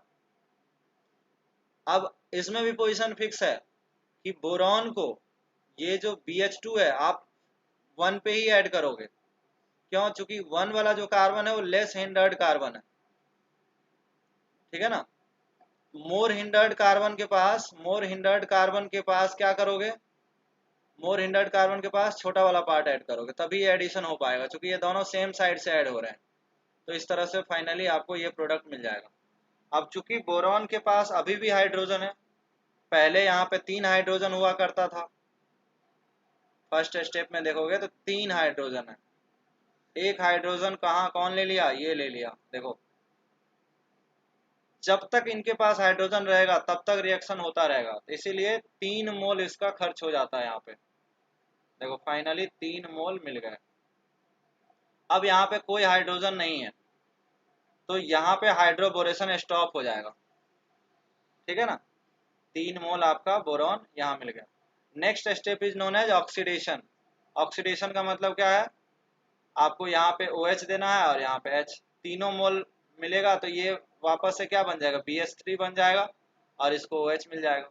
अब इसमें भी पोजीशन फिक्स है कि बोरॉन को, ये जो BH2 है आप 1 पे ही ऐड करोगे। क्यों? चूंकि 1 वाला जो कार्बन है वो लेस हिंडर्ड कार्बन है, ठीक है ना। मोर हिंडर्ड कार्बन के पास क्या करोगे, मोर हिंडर्ड कार्बन के पास छोटा वाला पार्ट ऐड करोगे, तभी ये एडिशन हो पाएगा, क्योंकि ये दोनों सेम साइड से ऐड हो रहे हैं। तो इस तरह से फाइनली आपको ये प्रोडक्ट मिल जाएगा। अब चूंकि बोरॉन के पास अभी भी हाइड्रोजन है, पहले यहाँ पे 3 हाइड्रोजन हुआ करता था, फर्स्ट स्टेप में देखोगे तो 3 हाइड्रोजन है। एक हाइड्रोजन कहाँ कौन ले लिया, ये ले लिया। देखो जब तक इनके पास हाइड्रोजन रहेगा तब तक रिएक्शन होता रहेगा, तो इसीलिए 3 मोल इसका खर्च हो जाता है यहाँ पे। देखो फाइनली 3 मोल मिल गए। अब यहाँ पे कोई हाइड्रोजन नहीं है, तो यहाँ पे हाइड्रोबोरेशन स्टॉप हो जाएगा, ठीक है ना। 3 मोल आपका बोरॉन यहाँ मिल गया। Next step is known as oxidation. Oxidation का मतलब क्या है, आपको यहाँ पे OH देना है और यहाँ पे H, तीनों मोल मिलेगा तो ये वापस से क्या बन जाएगा, BH3 बन जाएगा और इसको OH मिल जाएगा।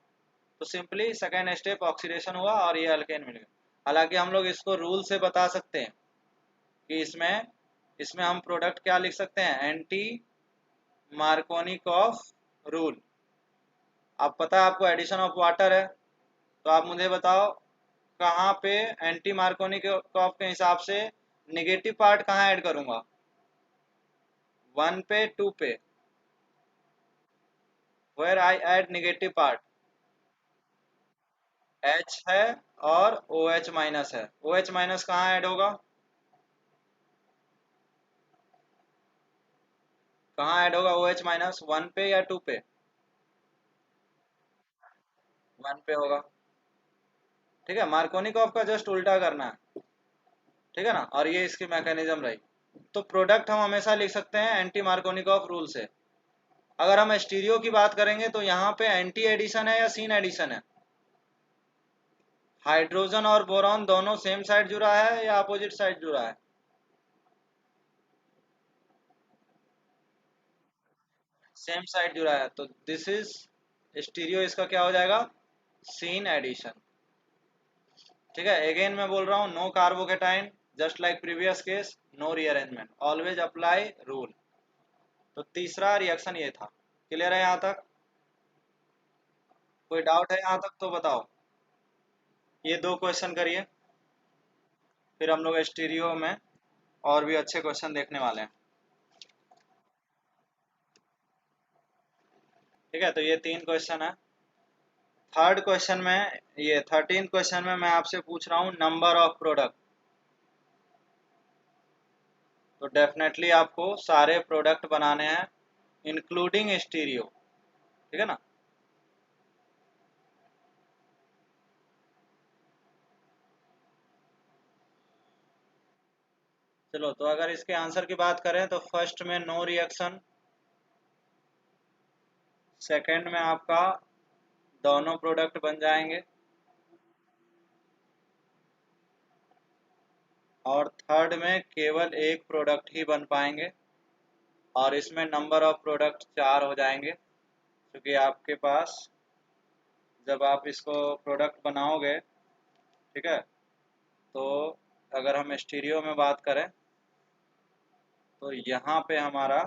तो सिंपली सेकेंड स्टेप ऑक्सीडेशन हुआ और ये अल्केन मिल गया। हालांकि हम लोग इसको रूल से बता सकते हैं कि इसमें इसमें हम प्रोडक्ट क्या लिख सकते हैं, एंटी मार्कोनिकॉफ रूल। अब पता है आपको एडिशन ऑफ वाटर है, तो आप मुझे बताओ कहाँ पे एंटी मार्कोनिकॉफ के हिसाब से नेगेटिव पार्ट कहाँ ऐड करूंगा, 1 पे 2 पे, where I add negative part, H है और OH माइनस है। OH माइनस कहाँ ऐड होगा, कहाँ ऐड होगा OH माइनस, 1 पे या 2 पे, 1 पे होगा, ठीक है। मार्कोनिकॉफ का जस्ट उल्टा करना है, ठीक है ना। और ये इसकी मैकेनिज्म रही। तो प्रोडक्ट हम हमेशा लिख सकते हैं एंटी मार्कोनिकॉफ रूल से। अगर हम स्टीरियो की बात करेंगे तो यहाँ पे एंटी एडिशन है या सीन एडिशन है, हाइड्रोजन और बोरॉन दोनों सेम साइड जुड़ा है या अपोजिट साइड जुड़ा है, सेम साइड जुड़ा है, तो दिस इज स्टीरियो, इसका क्या हो जाएगा, सीन एडिशन। ठीक है, अगेन मैं बोल रहा हूँ, no carbocation, just like previous case, no rearrangement, always apply rule. तो तीसरा रिएक्शन ये था। क्लियर है यहाँ तक? कोई डाउट है यहाँ तक तो बताओ। ये 2 क्वेश्चन करिए, फिर हम लोग स्टीरियो में और भी अच्छे क्वेश्चन देखने वाले हैं। ठीक है, तो ये 3 क्वेश्चन है। थर्ड क्वेश्चन में, ये 13 क्वेश्चन में मैं आपसे पूछ रहा हूँ नंबर ऑफ प्रोडक्ट। तो डेफिनेटली आपको सारे प्रोडक्ट बनाने हैं इंक्लूडिंग स्टीरियो, ठीक है ना। चलो, तो अगर इसके आंसर की बात करें तो फर्स्ट में नो रिएक्शन, सेकंड में आपका दोनों प्रोडक्ट बन जाएंगे, और थर्ड में केवल एक प्रोडक्ट ही बन पाएंगे, और इसमें नंबर ऑफ प्रोडक्ट 4 हो जाएंगे, क्योंकि आपके पास जब आप इसको प्रोडक्ट बनाओगे, ठीक है, तो अगर हम स्टीरियो में बात करें तो यहाँ पे हमारा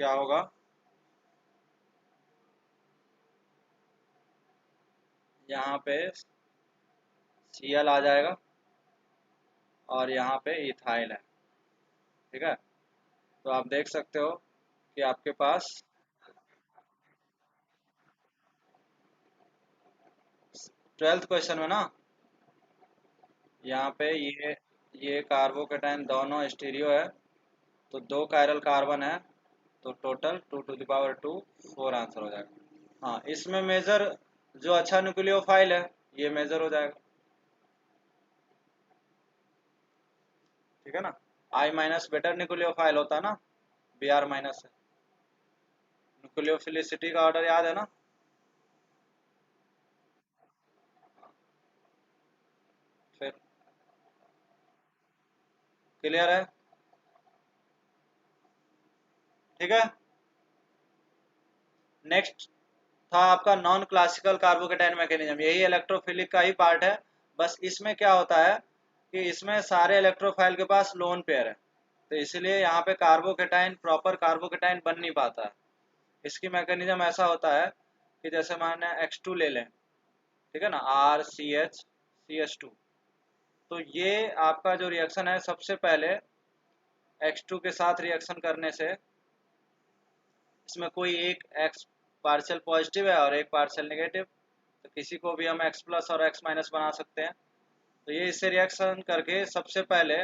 क्या होगा, यहाँ पे Cl आ जाएगा और यहाँ पे इथाइल है। ठीक है, तो आप देख सकते हो कि आपके पास 12th क्वेश्चन में ना, यहाँ पे ये कार्बोकेटाइन दोनों स्टीरियो है, तो 2 कायरल कार्बन है, तो total 2 to the power 2 4 answer हो जाएगा। हाँ, इसमें मेजर जो अच्छा न्यूक्लियोफाइल है ये मेजर हो जाएगा। ठीक है ना, I माइनस बेटर न्यूक्लियोफाइल होता है ना, Br माइनस है। न्यूक्लियोफिलिसिटी का ऑर्डर याद है ना। फिर क्लियर है। ठीक है, नेक्स्ट था आपका नॉन क्लासिकल कार्बोकेटाइन मैकेनिज्म। यही इलेक्ट्रोफिलिक का ही पार्ट है, बस इसमें क्या होता है कि इसमें सारे इलेक्ट्रोफाइल के पास लोन पेयर है, तो इसलिए यहाँ पे कार्बोकेटाइन प्रॉपर कार्बोकेटाइन बन नहीं पाता है। इसकी मैकेनिज्म ऐसा होता है कि जैसे माने X2 ले लें, ठीक है ना, RCH CH2, तो ये आपका जो रिएक्शन है सबसे पहले X2 के साथ रिएक्शन करने से इसमें कोई एक X पार्शियल पॉजिटिव है और एक पार्शियल नेगेटिव, तो किसी को भी हम X प्लस और X माइनस बना सकते हैं। तो ये इससे रिएक्शन करके सबसे पहले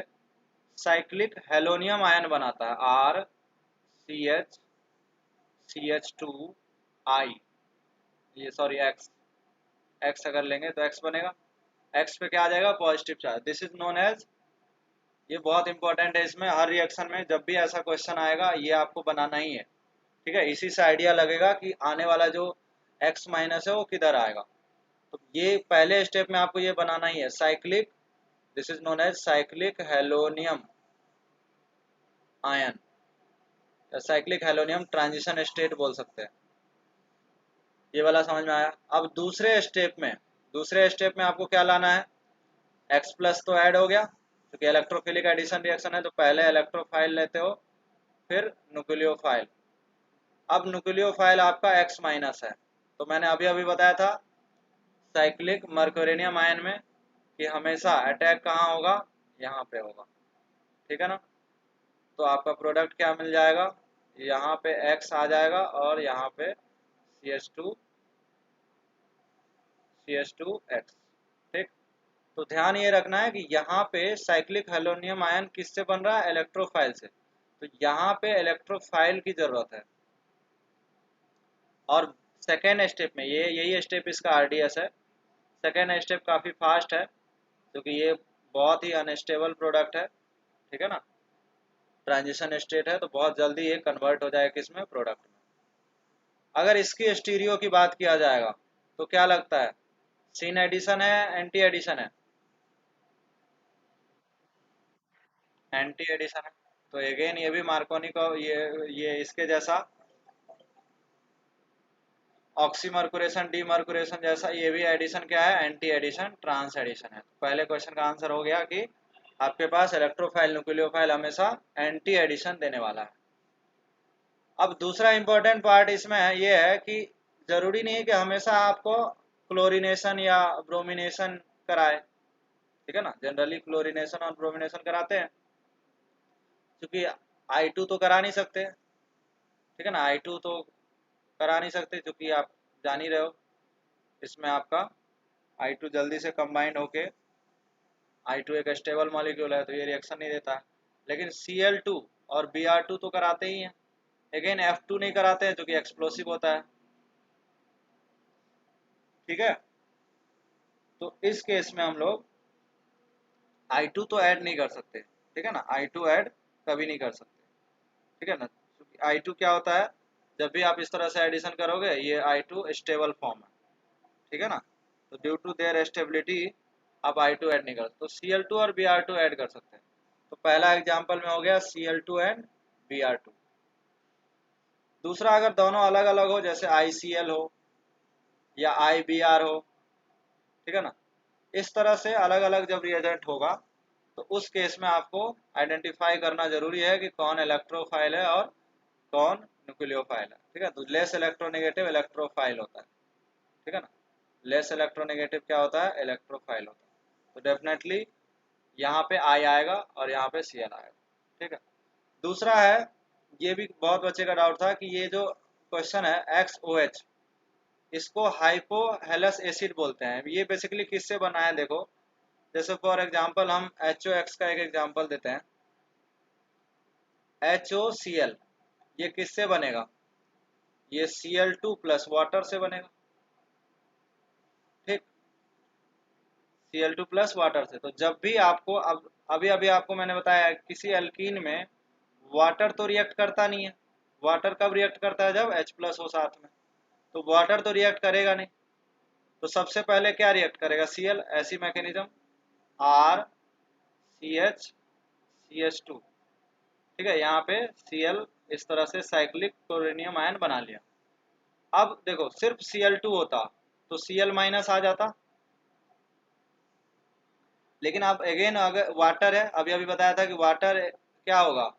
साइक्लिक हेलोनियम आयन बनाता है, RCH CH2I, ये सॉरी X अगर लेंगे तो X बनेगा, X पे क्या आ जाएगा, positive charge. This is known as, ये बहुत इंपॉर्टेंट है, इसमें हर रिएक्शन में जब भी ऐसा क्वेश्चन आएगा ये आपको बनाना ही है। ठीक है, इसी से आइडिया लगेगा कि आने वाला जो X माइनस है वो किधर आएगा। तो ये पहले स्टेप में आपको ये बनाना ही है, cyclic, this is known as cyclic halonium ion, या साइक्लिक हेलोनियम ट्रांजिशन स्टेट बोल सकते हैं। ये वाला समझ में आया। अब दूसरे स्टेप में आपको क्या लाना है, X प्लस तो ऐड हो गया क्योंकि इलेक्ट्रोफिलिक एडिशन रिएक्शन है, तो पहले इलेक्ट्रोफाइल लेते हो फिर न्यूक्लियोफाइल। अब न्यूक्लियोफाइल आपका X माइनस है, तो मैंने अभी अभी बताया था साइक्लिक मर्क्यूरेनियम आयन में कि हमेशा अटैक कहाँ होगा, यहाँ पे होगा। ठीक है ना, तो आपका प्रोडक्ट क्या मिल जाएगा, यहाँ पे X आ जाएगा और यहाँ पे CH2 CH2X। ठीक, तो ध्यान ये रखना है कि यहाँ पे साइक्लिक हेलोनियम आयन किससे बन रहा है, इलेक्ट्रोफाइल से, तो यहाँ पे इलेक्ट्रोफाइल की जरूरत है। और सेकेंड स्टेप में यही स्टेप इसका RDS है। सेकेंड स्टेप काफ़ी फास्ट है क्योंकि ये बहुत ही अनस्टेबल प्रोडक्ट है। ठीक है ना, ट्रांजिशन स्टेट है, तो बहुत जल्दी ये कन्वर्ट हो जाएगा किसमें, प्रोडक्ट में। अगर इसकी स्टीरियो की बात किया जाएगा तो क्या लगता है, सीन एडिशन है एंटी एडिशन है, एंटी एडिशन है। तो अगेन ये भी मार्कोनी का ये इसके जैसा ऑक्सीमर्कुरेशन डीमर्कुरेशन जैसा, ये भी एडिशन क्या है, एंटी एडिशन ट्रांस एडिशन है। तो पहले क्वेश्चन का आंसर हो गया कि आपके पास इलेक्ट्रोफाइल न्यूक्लियोफाइल हमेशा एंटी एडिशन देने वाला है। अब दूसरा इंपॉर्टेंट पार्ट इसमें है ये है कि जरूरी नहीं है कि हमेशा आपको क्लोरीनेशन या ब्रोमिनेशन कराए। ठीक है ना, जनरली क्लोरीनेशन और ब्रोमिनेशन कराते हैं क्योंकि I2 तो करा नहीं सकते। ठीक है ना, I2 तो करा नहीं सकते क्योंकि आप जान ही रहे हो इसमें आपका I2 जल्दी से कंबाइंड होके, I2 एक स्टेबल मॉलिक्यूल है तो ये रिएक्शन नहीं देता है। लेकिन Cl2 और Br2 तो कराते ही हैं। अगेन F2 नहीं कराते हैं क्योंकि एक्सप्लोसिव होता है। ठीक है, तो इस केस में हम लोग I2 तो ऐड नहीं कर सकते। ठीक है ना, I2 ऐड कभी नहीं कर सकते। ठीक है ना, क्योंकि I2 क्या होता है, जब भी आप इस तरह से एडिशन करोगे ये I2 स्टेबल फॉर्म है। ठीक है ना, तो ड्यू टू देयर स्टेबिलिटी आप I2 ऐड नहीं कर सकते, तो Cl2 और Br2 ऐड कर सकते हैं। तो पहला एग्जांपल में हो गया Cl2 एंड Br2। दूसरा, अगर दोनों अलग अलग हो जैसे ICl हो या IBr हो, ठीक है ना, इस तरह से अलग अलग जब रिएजेंट होगा तो उस केस में आपको आइडेंटिफाई करना जरूरी है कि कौन इलेक्ट्रोफाइल है और कौन न्यूक्लियोफाइल है। ठीक है, तो लेस इलेक्ट्रोनेगेटिव इलेक्ट्रोफाइल होता है। ठीक है ना, लेस इलेक्ट्रोनेगेटिव क्या होता है, इलेक्ट्रोफाइल होता है। तो डेफिनेटली यहाँ पे आई आएगा और यहाँ पे सी एल आएगा। ठीक है। दूसरा है, ये भी बहुत बच्चे का डाउट था कि ये जो क्वेश्चन है XOH, इसको हाइपोहेलस एसिड बोलते हैं। ये बेसिकली किससे बना है देखो, जैसे फॉर एग्जांपल हम HOX का एक एग्जांपल देते हैं, HOCl, ये किससे बनेगा, ये Cl2 प्लस वाटर से बनेगा। ठीक, Cl2 प्लस वाटर से। तो जब भी आपको, अब अभी अभी आपको मैंने बताया किसी एल्कीन में वाटर तो रिएक्ट करता नहीं है। वाटर कब रिएक्ट करता है, जब H प्लस हो साथ में। तो वाटर तो रिएक्ट करेगा नहीं, तो सबसे पहले क्या रिएक्ट करेगा, Cl। ऐसी मैकेनिज्म RCH ठीक है, यहाँ पे Cl इस तरह से साइक्लिक क्लोरीनियम आयन बना लिया। अब देखो सिर्फ Cl2 होता तो Cl माइनस आ जाता, लेकिन अब अगेन अगर वाटर है, अभी अभी बताया था कि वाटर क्या होगा,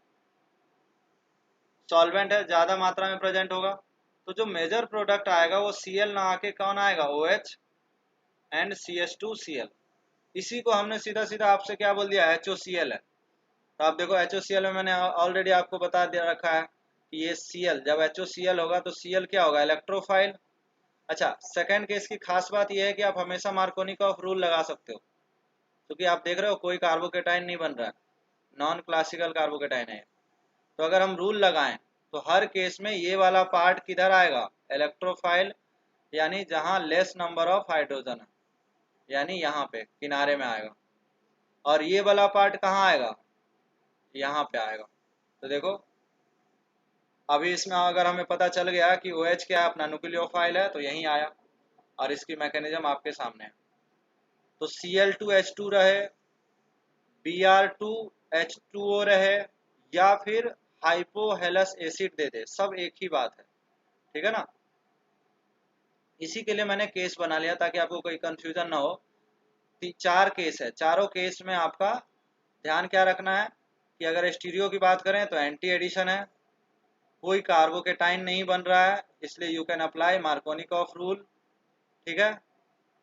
सॉल्वेंट है, ज्यादा मात्रा में प्रेजेंट होगा। तो जो मेजर प्रोडक्ट आएगा वो Cl ना आके कौन आएगा, OH एंड CH2Cl। इसी को हमने सीधा सीधा आपसे क्या बोल दिया, HOCl है। तो आप देखो HOCl में मैंने ऑलरेडी आपको बता दिया रखा है कि ये Cl, जब HOCl होगा तो Cl क्या होगा, इलेक्ट्रोफाइल। अच्छा, सेकंड केस की खास बात यह है कि आप हमेशा मार्कोनिकॉफ रूल लगा सकते हो, क्योंकि आप देख रहे हो कोई कार्बोकेटाइन नहीं बन रहा है, नॉन क्लासिकल कार्बोकेटाइन है। तो अगर हम रूल लगाएं तो हर केस में ये वाला पार्ट किधर आएगा, इलेक्ट्रोफाइल, यानी जहां लेस नंबर ऑफ हाइड्रोजन है, यानी यहाँ पे किनारे में आएगा। और ये वाला पार्ट कहाँ आएगा, यहाँ पे आएगा। तो देखो अभी इसमें अगर हमें पता चल गया कि OH क्या है, अपना न्यूक्लियोफाइल है, तो यहीं आया और इसकी मैकेनिज्म आपके सामने है। तो Cl2H2 रहे, Br2H2O रहे, या फिर हाइपोहेलस एसिड दे दे, सब एक ही बात है। ठीक है ना। इसी के लिए मैंने केस बना लिया ताकि आपको कोई कंफ्यूजन ना हो। 4 केस है, चारों केस में आपका ध्यान क्या रखना है कि अगर स्टीरियो की बात करें तो एंटी एडिशन है, कोई कार्बोकेटाइन नहीं बन रहा है, इसलिए you can apply Markovnikov rule. ठीक है।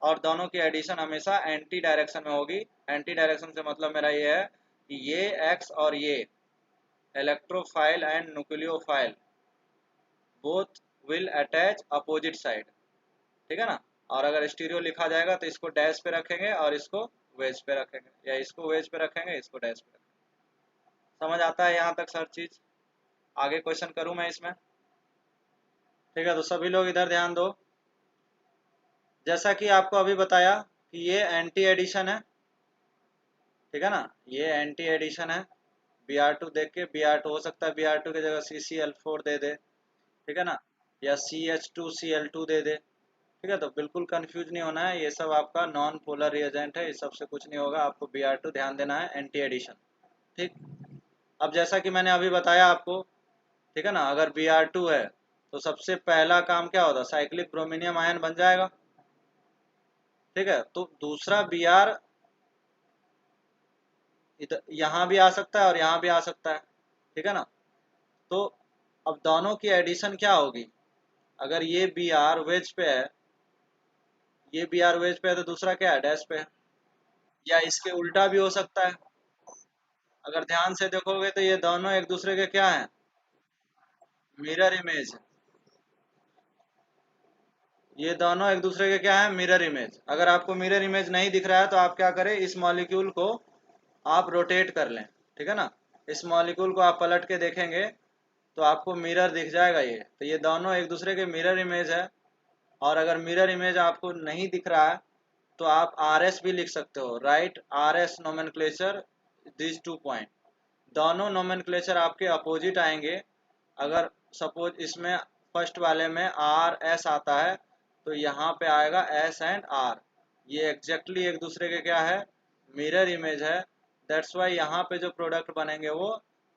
और दोनों की एडिशन हमेशा एंटी डायरेक्शन में होगी। एंटी डायरेक्शन से मतलब मेरा ये है कि ये X और ये electrophile and nucleophile both will attach opposite side. ठीक है ना। और अगर स्टीरियो लिखा जाएगा तो इसको डैश पे रखेंगे और इसको वेज पे रखेंगे, या इसको वेज पे रखेंगे, इसको डैश पे रखेंगे। समझ आता है यहाँ तक सर चीज? आगे क्वेश्चन करूँ मैं इसमें? ठीक है, तो सभी लोग इधर ध्यान दो। जैसा कि आपको अभी बताया कि ये एंटी एडिशन है, ठीक है ना, ये एंटी एडिशन है। Br2 देख के, Br2 हो सकता है Br2 की जगह CCl4 दे दे, ठीक है ना, या CH2Cl2 दे दे। ठीक है, तो बिल्कुल कंफ्यूज नहीं होना है, ये सब आपका नॉन पोलर रिएजेंट है, इस सबसे कुछ नहीं होगा। आपको Br2 ध्यान देना है, एंटी एडिशन। ठीक। अब जैसा कि मैंने अभी बताया आपको, ठीक है ना, अगर Br2 है तो सबसे पहला काम क्या होता है, साइक्लिक ब्रोमीनियम आयन बन जाएगा। ठीक है, तो दूसरा Br यहाँ भी आ सकता है और यहाँ भी आ सकता है। ठीक है ना। तो अब दोनों की एडिशन क्या होगी, अगर ये Br वेज पे है, ये Br वेज पे है, तो दूसरा क्या है, डैश पे है। या इसके उल्टा भी हो सकता है। अगर ध्यान से देखोगे तो ये दोनों एक दूसरे के क्या हैं, मिरर इमेज। ये दोनों एक दूसरे के क्या है, मिरर इमेज। अगर आपको मिरर इमेज नहीं दिख रहा है तो आप क्या करें, इस मॉलिक्यूल को आप रोटेट कर लें। ठीक है ना। इस मॉलिक्यूल को आप पलट के देखेंगे तो आपको मिरर दिख जाएगा। ये तो ये दोनों एक दूसरे के मिरर इमेज है। और अगर मिरर इमेज आपको नहीं दिख रहा है तो आप RS भी लिख सकते हो, right RS nomenclature this 2 point. दोनों नोमेनक्लेचर आपके अपोजिट आएंगे। अगर सपोज इसमें फर्स्ट वाले में RS आता है तो यहाँ पे आएगा S एंड R। ये एग्जैक्टली एक दूसरे के क्या है, मिरर इमेज है। दैट्स वाई यहाँ पे जो प्रोडक्ट बनेंगे वो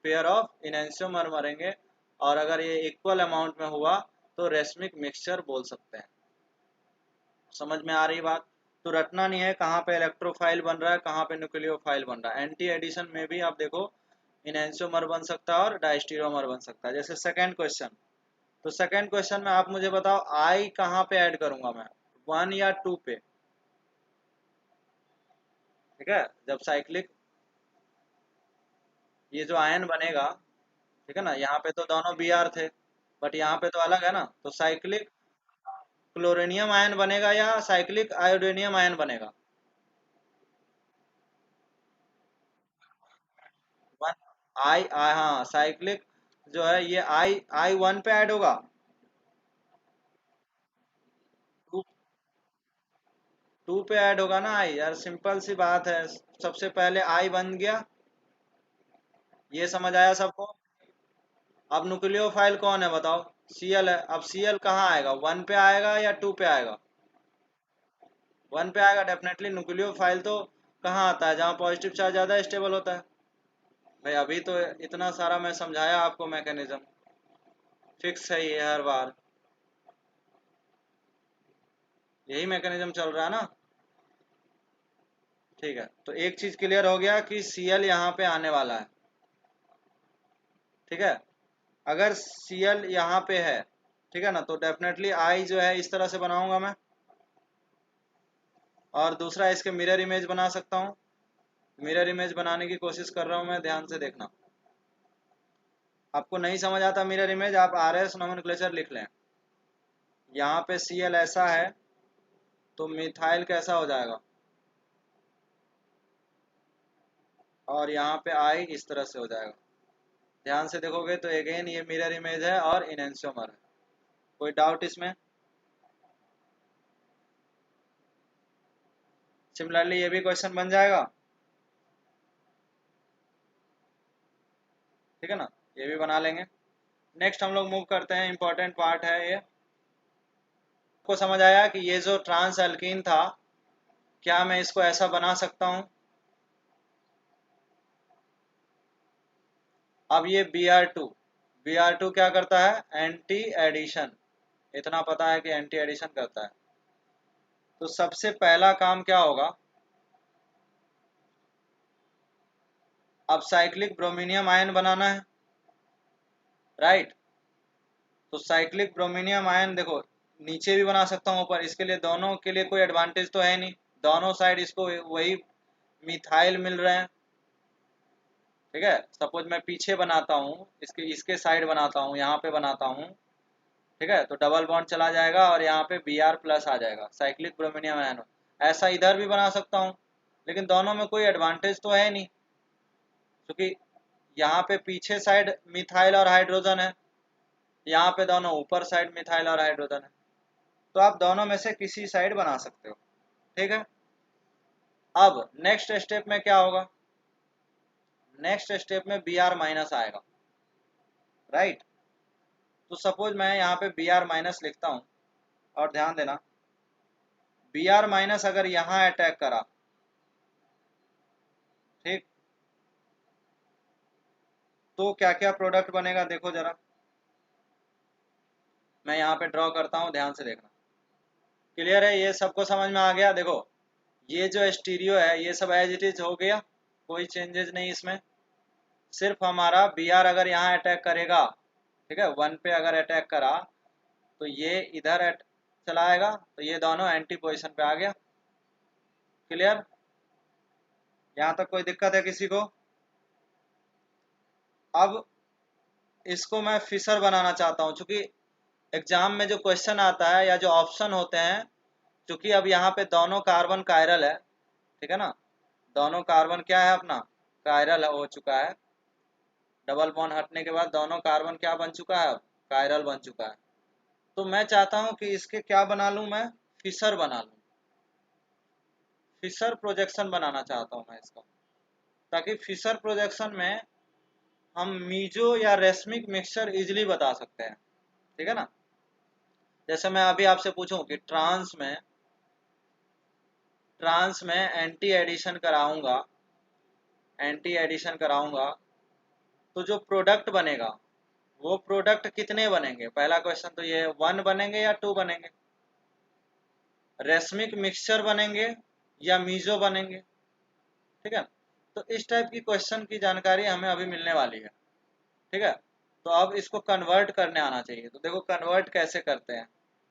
पेयर ऑफ इनेंशियोमर बनेंगे। और अगर ये इक्वल अमाउंट में हुआ तो रेसमिक मिक्सचर बोल सकते हैं। समझ में आ रही बात? तो रटना नहीं है कहाँ पे इलेक्ट्रोफाइल बन रहा है, कहाँ पे न्यूक्लियोफाइल बन रहा है। एंटी एडिशन में भी आप देखो इनएंशियोमर बन सकता है और डायस्टीरोमर बन सकता है। जैसे सेकंड क्वेश्चन, तो सेकंड क्वेश्चन में आप मुझे बताओ आई कहाँ पे ऐड करूंगा मैं, 1 या 2 पे, ठीक है। जब साइक्लिक ये जो आयन बनेगा, ठीक है ना, यहाँ पे तो दोनों बी आर थे, बट यहाँ पे तो अलग है ना, तो साइक्लिक क्लोरीनियम आयन बनेगा या साइक्लिक आयोडीनियम आयन बनेगा? वन आई हाँ, साइक्लिक जो है ये आई आई 1 पे ऐड होगा। टू 2 पे ऐड होगा ना आई, यार सिंपल सी बात है। सबसे पहले आई बन गया, ये समझ आया सबको। अब न्यूक्लियोफाइल कौन है बताओ? सीएल है। अब सीएल कहाँ आएगा, 1 पे आएगा या 2 पे आएगा? 1 पे आएगा डेफिनेटली। न्यूक्लियोफाइल तो कहाँ आता है, जहाँ पॉजिटिव चार्ज ज़्यादा स्टेबल होता है। भाई अभी तो इतना सारा मैं समझाया आपको मैकेनिज्म, फिक्स है ये हर बार, यही मैकेनिज्म चल रहा है ना। ठीक है, तो एक चीज क्लियर हो गया कि सीएल यहाँ पे आने वाला है, ठीक है। अगर सीएल यहाँ पे है, ठीक है ना, तो डेफिनेटली आई जो है इस तरह से बनाऊंगा मैं, और दूसरा इसके मिरर इमेज बना सकता हूँ। मिरर इमेज बनाने की कोशिश कर रहा हूँ मैं, ध्यान से देखना। आपको नहीं समझ आता मिरर इमेज, आप आर एस नोमेनक्लेचर लिख लें। यहाँ पे सीएल ऐसा है तो मिथाइल कैसा हो जाएगा, और यहाँ पे आई इस तरह से हो जाएगा। ध्यान से देखोगे तो अगेन ये मिरर इमेज है और इनहेंसियोमर है। कोई डाउट इसमें? सिमिलरली ये भी क्वेश्चन बन जाएगा, ठीक है ना, ये भी बना लेंगे। नेक्स्ट हम लोग मूव करते हैं, इंपॉर्टेंट पार्ट है ये। को समझ आया कि ये जो ट्रांस एल्कीन था, क्या मैं इसको ऐसा बना सकता हूँ? अब ये Br2, Br2 क्या करता है, एंटी एडिशन, इतना पता है कि एंटी एडिशन करता है। तो सबसे पहला काम क्या होगा, अब साइक्लिक ब्रोमीनियम आयन बनाना है, राइट। तो साइक्लिक ब्रोमीनियम आयन देखो, नीचे भी बना सकता हूँ ऊपर, इसके लिए दोनों के लिए कोई एडवांटेज तो है नहीं, दोनों साइड इसको वही मिथाइल मिल रहे हैं, ठीक है। सपोज मैं पीछे बनाता हूँ, इसके इसके साइड बनाता हूँ, यहाँ पे बनाता हूँ, ठीक है, तो डबल बॉन्ड चला जाएगा और यहाँ पे Br प्लस आ जाएगा, साइक्लिक ब्रोमीनियम आयन। ऐसा इधर भी बना सकता हूँ, लेकिन दोनों में कोई एडवांटेज तो है नहीं, क्योंकि यहाँ पे पीछे साइड मिथाइल और हाइड्रोजन है, यहाँ पे दोनों ऊपर साइड मिथाइल और हाइड्रोजन है। तो आप दोनों में से किसी साइड बना सकते हो, ठीक है। अब नेक्स्ट स्टेप में क्या होगा, नेक्स्ट स्टेप में Br माइनस आएगा, राइट। तो सपोज मैं यहाँ पे Br माइनस लिखता हूँ, और ध्यान देना, Br माइनस अगर यहाँ अटैक करा, ठीक, तो क्या क्या प्रोडक्ट बनेगा देखो जरा। मैं यहाँ पे ड्रॉ करता हूँ, ध्यान से देखना। क्लियर है, ये सबको समझ में आ गया? देखो ये जो स्टीरियो है ये सब एज इट इज हो गया, कोई चेंजेस नहीं इसमें। सिर्फ हमारा Br अगर यहाँ अटैक करेगा, ठीक है, 1 पे अगर अटैक करा तो ये इधर चला आएगा, तो ये दोनों एंटी पोजिशन पे आ गया। क्लियर? यहाँ तक कोई दिक्कत है किसी को? अब इसको मैं फिशर बनाना चाहता हूँ, क्योंकि एग्जाम में जो क्वेश्चन आता है या जो ऑप्शन होते हैं, क्योंकि अब यहाँ पे दोनों कार्बन कायरल है, ठीक है ना, दोनों कार्बन क्या है अपना, कायरल हो चुका है। डबल बॉन्ड हटने के बाद दोनों कार्बन क्या बन चुका है, अब कायरल बन चुका है। तो मैं चाहता हूँ कि इसके क्या बना लूँ मैं, फिशर बना लूँ, फिशर प्रोजेक्शन बनाना चाहता हूँ मैं इसका, ताकि फिशर प्रोजेक्शन में हम मीजो या रेशमिक मिक्सचर इजिली बता सकते हैं, ठीक है ना। जैसे मैं अभी आपसे पूछूं कि ट्रांस में एंटी एडिशन कराऊंगा, एंटी एडिशन कराऊंगा, तो जो प्रोडक्ट बनेगा वो प्रोडक्ट कितने बनेंगे, पहला क्वेश्चन तो ये, 1 बनेंगे या 2 बनेंगे, रेशमिक मिक्सचर बनेंगे या मीजो बनेंगे, ठीक है। तो इस टाइप की क्वेश्चन की जानकारी हमें अभी मिलने वाली है, ठीक है। तो अब इसको कन्वर्ट करने आना चाहिए, तो देखो कन्वर्ट कैसे करते हैं,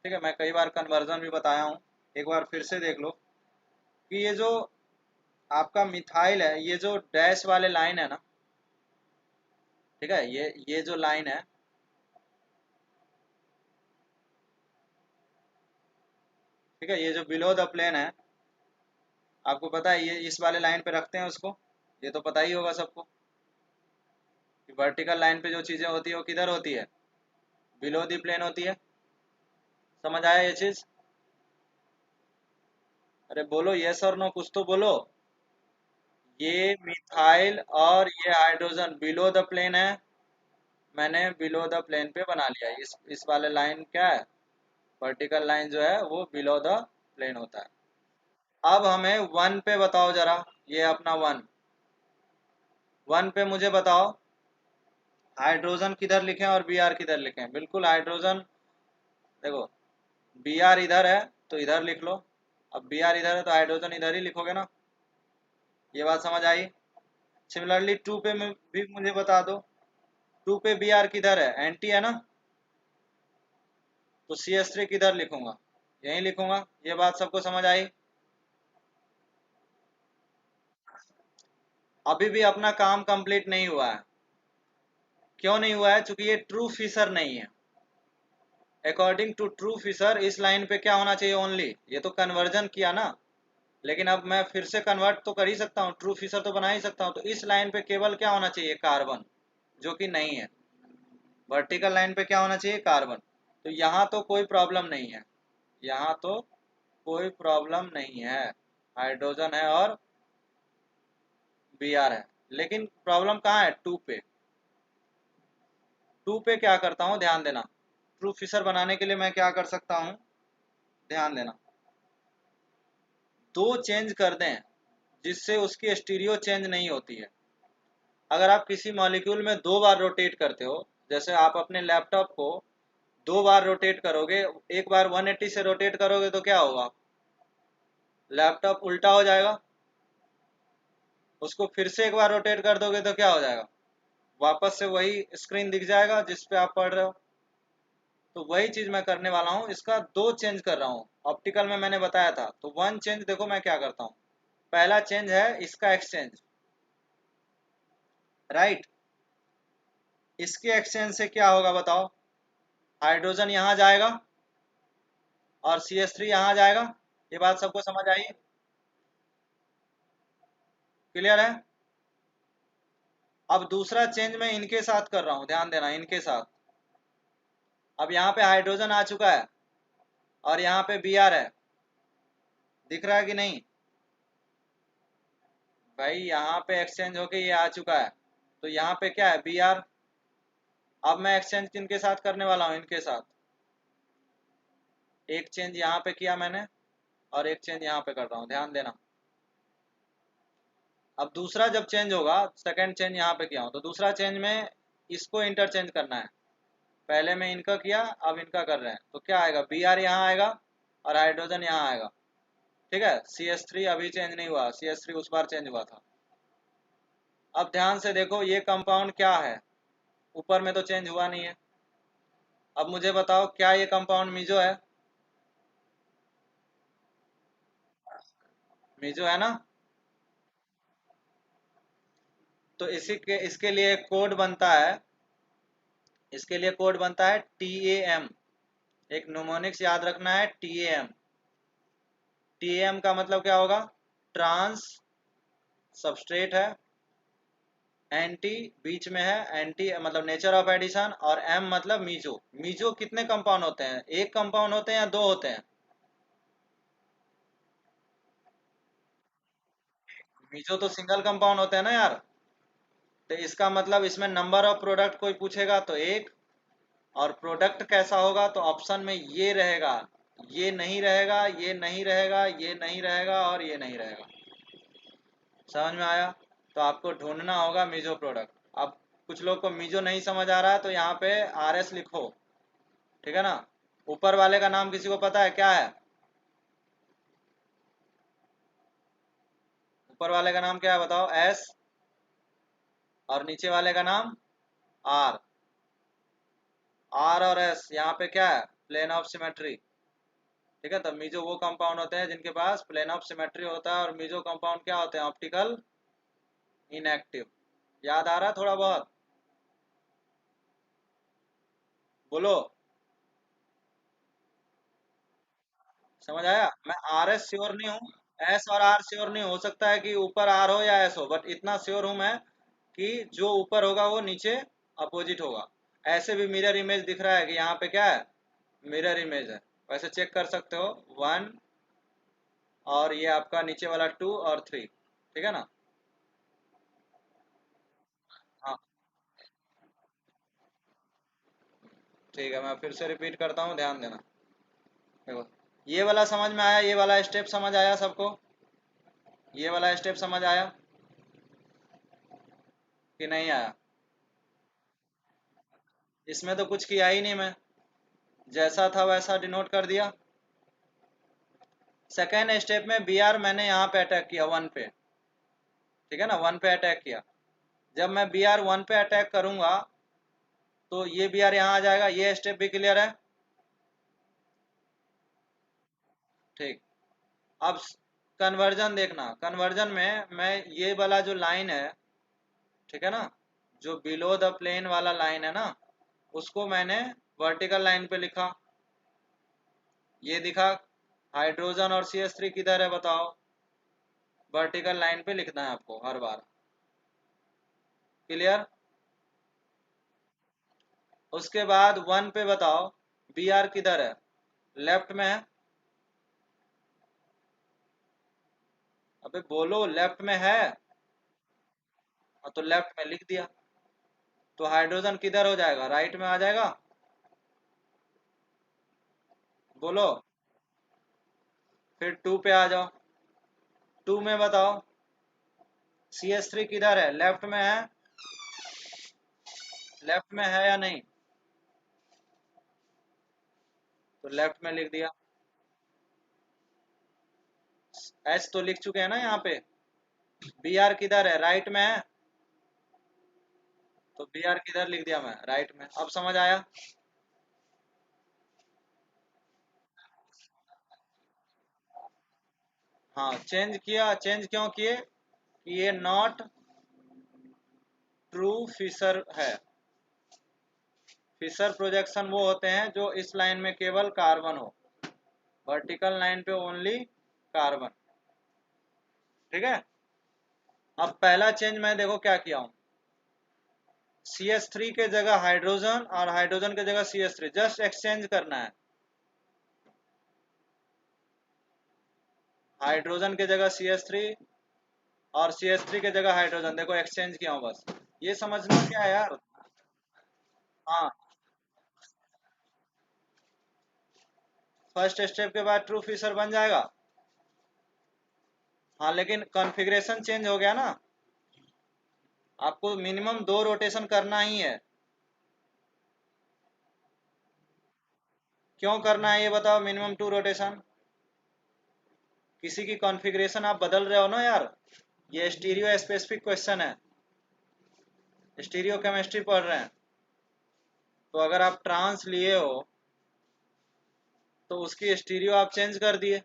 ठीक है। मैं कई बार कन्वर्जन भी बताया हूँ, एक बार फिर से देख लो कि ये जो आपका मिथाइल है, ये जो डैश वाले लाइन है ना, ठीक है, ये जो लाइन है, ठीक है, ये जो बिलो द प्लेन है, आपको पता है ये इस वाले लाइन पे रखते हैं उसको, ये तो पता ही होगा सबको कि वर्टिकल लाइन पे जो चीजें होती है वो किधर होती है, बिलो द प्लेन होती है। समझ आया ये चीज? अरे बोलो यस और नो, कुछ तो बोलो। ये मिथाइल और ये हाइड्रोजन बिलो द प्लेन है, मैंने बिलो द प्लेन पे बना लिया। इस वाले लाइन क्या है, वर्टिकल लाइन जो है वो बिलो द प्लेन होता है। अब हमें वन पे बताओ जरा, ये अपना वन, वन पे मुझे बताओ हाइड्रोजन किधर लिखें और बी आर किधर लिखें। बिल्कुल हाइड्रोजन, देखो बी आर इधर है तो इधर लिख लो, अब बी आर इधर है तो हाइड्रोजन इधर ही लिखोगे ना। ये बात समझ आई? सिमिलरली टू पे भी मुझे बता दो, टू पे बी आर किधर है, एंटी है ना, तो सी एस थ्री किधर लिखूंगा, यहीं लिखूंगा। ये बात सबको समझ आई? अभी भी अपना काम कंप्लीट नहीं हुआ है। क्यों नहीं हुआ है? क्योंकि ये ट्रू फिशर नहीं है। अकॉर्डिंग टू ट्रू फिशर इस लाइन पे क्या होना चाहिए ओनली, ये तो कन्वर्जन किया ना, लेकिन अब मैं फिर से कन्वर्ट तो कर ही सकता हूँ, ट्रू फिशर तो बना ही सकता हूँ। तो इस लाइन पे केवल क्या होना चाहिए, कार्बन, जो कि नहीं है। वर्टिकल लाइन पे क्या होना चाहिए, कार्बन। तो यहाँ तो कोई प्रॉब्लम नहीं है, यहाँ तो कोई प्रॉब्लम नहीं है, हाइड्रोजन है और बी आर है। लेकिन प्रॉब्लम कहाँ है, टू पे। टू पे क्या करता हूँ, ध्यान देना, ट्रू फिशर बनाने के लिए मैं क्या कर सकता हूँ, ध्यान देना, दो चेंज कर दें जिससे उसकी स्टीरियो चेंज नहीं होती है। अगर आप किसी मॉलिक्यूल में दो बार रोटेट करते हो, जैसे आप अपने लैपटॉप को दो बार रोटेट करोगे, एक बार 180 से रोटेट करोगे तो क्या होगा, लैपटॉप उल्टा हो जाएगा। उसको फिर से एक बार रोटेट कर दोगे तो क्या हो जाएगा, वापस से वही स्क्रीन दिख जाएगा जिस पे आप पढ़ रहे हो। तो वही चीज मैं करने वाला हूँ, इसका दो चेंज कर रहा हूँ। ऑप्टिकल में मैंने बताया था, तो वन चेंज देखो मैं क्या करता हूँ। पहला चेंज है इसका एक्सचेंज, राइट। इसके एक्सचेंज से क्या होगा बताओ, हाइड्रोजन यहाँ जाएगा और सी एस थ्री यहाँ जाएगा। ये बात सबको समझ आई? क्लियर है? अब दूसरा चेंज मैं इनके साथ कर रहा हूँ, ध्यान देना, इनके साथ। अब यहाँ पे हाइड्रोजन आ चुका है और यहाँ पे बी आर है, दिख रहा है कि नहीं भाई, यहाँ पे एक्सचेंज होके ये आ चुका है, तो यहाँ पे क्या है, बी आर। अब मैं एक्सचेंज किनके साथ करने वाला हूँ, इनके साथ। एक चेंज यहाँ पे किया मैंने और एक चेंज यहाँ पे कर रहा हूँ, ध्यान देना। अब दूसरा जब चेंज होगा, सेकंड चेंज यहाँ पे किया हूँ, तो दूसरा चेंज में इसको इंटरचेंज करना है। पहले में इनका किया, अब इनका कर रहे हैं, तो क्या आएगा, बी आर यहाँ आएगा और हाइड्रोजन यहाँ आएगा। ठीक है, सी एस थ्री अभी चेंज नहीं हुआ, सी एस थ्री उस बार चेंज हुआ था। अब ध्यान से देखो ये कंपाउंड क्या है, ऊपर में तो चेंज हुआ नहीं है। अब मुझे बताओ क्या ये कंपाउंड मीजो है, मीजो है ना। तो इसी के इसके लिए एक कोड बनता है, इसके लिए कोड बनता है TAM। एक न्यूमोनिक्स याद रखना है, TAM। TAM का मतलब क्या होगा, ट्रांस सबस्ट्रेट है, एंटी बीच में है, एंटी मतलब नेचर ऑफ एडिशन, और एम मतलब मीजो। मीजो कितने कंपाउंड होते हैं, एक कंपाउंड होते हैं या दो होते हैं, मीजो तो सिंगल कंपाउंड होते हैं ना यार। तो इसका मतलब इसमें नंबर ऑफ प्रोडक्ट कोई पूछेगा तो एक, और प्रोडक्ट कैसा होगा तो ऑप्शन में ये रहेगा, ये नहीं रहेगा, ये नहीं रहेगा, ये नहीं रहेगा और ये नहीं रहेगा। समझ में आया? तो आपको ढूंढना होगा मीजो प्रोडक्ट। अब कुछ लोग को मीजो नहीं समझ आ रहा है तो यहाँ पे RS लिखो, ठीक है ना। ऊपर वाले का नाम किसी को पता है क्या है, ऊपर वाले का नाम क्या है बताओ, S, और नीचे वाले का नाम R। R और S यहाँ पे क्या है, प्लेन ऑफ सिमेट्री। ठीक है, तो मीजो वो कंपाउंड होते हैं जिनके पास प्लेन ऑफ सिमेट्री होता है, और मीजो कंपाउंड क्या होते हैं? Optical inactive. याद आ रहा है थोड़ा बहुत? बोलो, समझ आया? मैं आर एस श्योर नहीं हूँ, एस और आर श्योर नहीं, हो सकता है कि ऊपर आर हो या एस हो, बट इतना श्योर हूं मैं कि जो ऊपर होगा वो नीचे अपोजिट होगा। ऐसे भी मिरर इमेज दिख रहा है कि यहाँ पे क्या है? मिरर इमेज है। वैसे चेक कर सकते हो, 1 और ये आपका नीचे वाला 2 और 3, ठीक है ना? हाँ, ठीक है, मैं फिर से रिपीट करता हूँ, ध्यान देना। देखो, ये वाला समझ में आया? ये वाला स्टेप समझ आया सबको? ये वाला स्टेप समझ आया कि नहीं आया? इसमें तो कुछ किया ही नहीं मैं, जैसा था वैसा डिनोट कर दिया। सेकेंड स्टेप में बी आर मैंने यहाँ पे अटैक किया 1 पे, ठीक है ना? 1 पे अटैक किया। जब मैं बी आर 1 पे अटैक करूंगा तो ये बी आर यहाँ आ जाएगा। ये स्टेप भी क्लियर है? ठीक। अब कन्वर्जन देखना, कन्वर्जन में मैं ये वाला जो लाइन है, ठीक है ना, जो बिलो द प्लेन वाला लाइन है ना, उसको मैंने वर्टिकल लाइन पे लिखा। ये दिखा हाइड्रोजन और सी एस थ्री किधर है बताओ? वर्टिकल लाइन पे लिखना है आपको हर बार। क्लियर? उसके बाद 1 पे बताओ बी आर किधर है? लेफ्ट में है। अबे बोलो, लेफ्ट में है? तो लेफ्ट में लिख दिया। तो हाइड्रोजन किधर हो जाएगा? राइट में आ जाएगा। बोलो, फिर 2 पे आ जाओ। 2 में बताओ सी एस थ्री किधर है? लेफ्ट में है? लेफ्ट में है या नहीं? तो लेफ्ट में लिख दिया। एच तो लिख चुके हैं ना यहाँ पे। बी आर किधर है? राइट में है। तो बी आर किधर लिख दिया मैं? राइट में। अब समझ आया? हाँ, चेंज किया। चेंज क्यों किए? कि ये नॉट ट्रू फिशर है। फिशर प्रोजेक्शन वो होते हैं जो इस लाइन में केवल कार्बन हो, वर्टिकल लाइन पे ओनली कार्बन। ठीक है। अब पहला चेंज मैं देखो क्या किया हूं, सी एस थ्री के जगह हाइड्रोजन और हाइड्रोजन के जगह C S three, just exchange करना है। हाइड्रोजन के जगह सी एस थ्री और सी एस थ्री के जगह हाइड्रोजन, देखो एक्सचेंज किया हूं बस। ये समझना क्या है यार? हाँ, फर्स्ट स्टेप के बाद ट्रू फिशर बन जाएगा। हाँ, लेकिन कॉन्फ़िगरेशन चेंज हो गया ना। आपको मिनिमम 2 रोटेशन करना ही है। क्यों करना है ये बताओ? Minimum 2 rotation. किसी की कॉन्फ़िगरेशन आप बदल रहे हो ना यार, ये स्टीरियो स्पेसिफिक क्वेश्चन है, स्टीरियो केमिस्ट्री पढ़ रहे हैं। तो अगर आप ट्रांस लिए हो तो उसकी स्टीरियो आप चेंज कर दिए।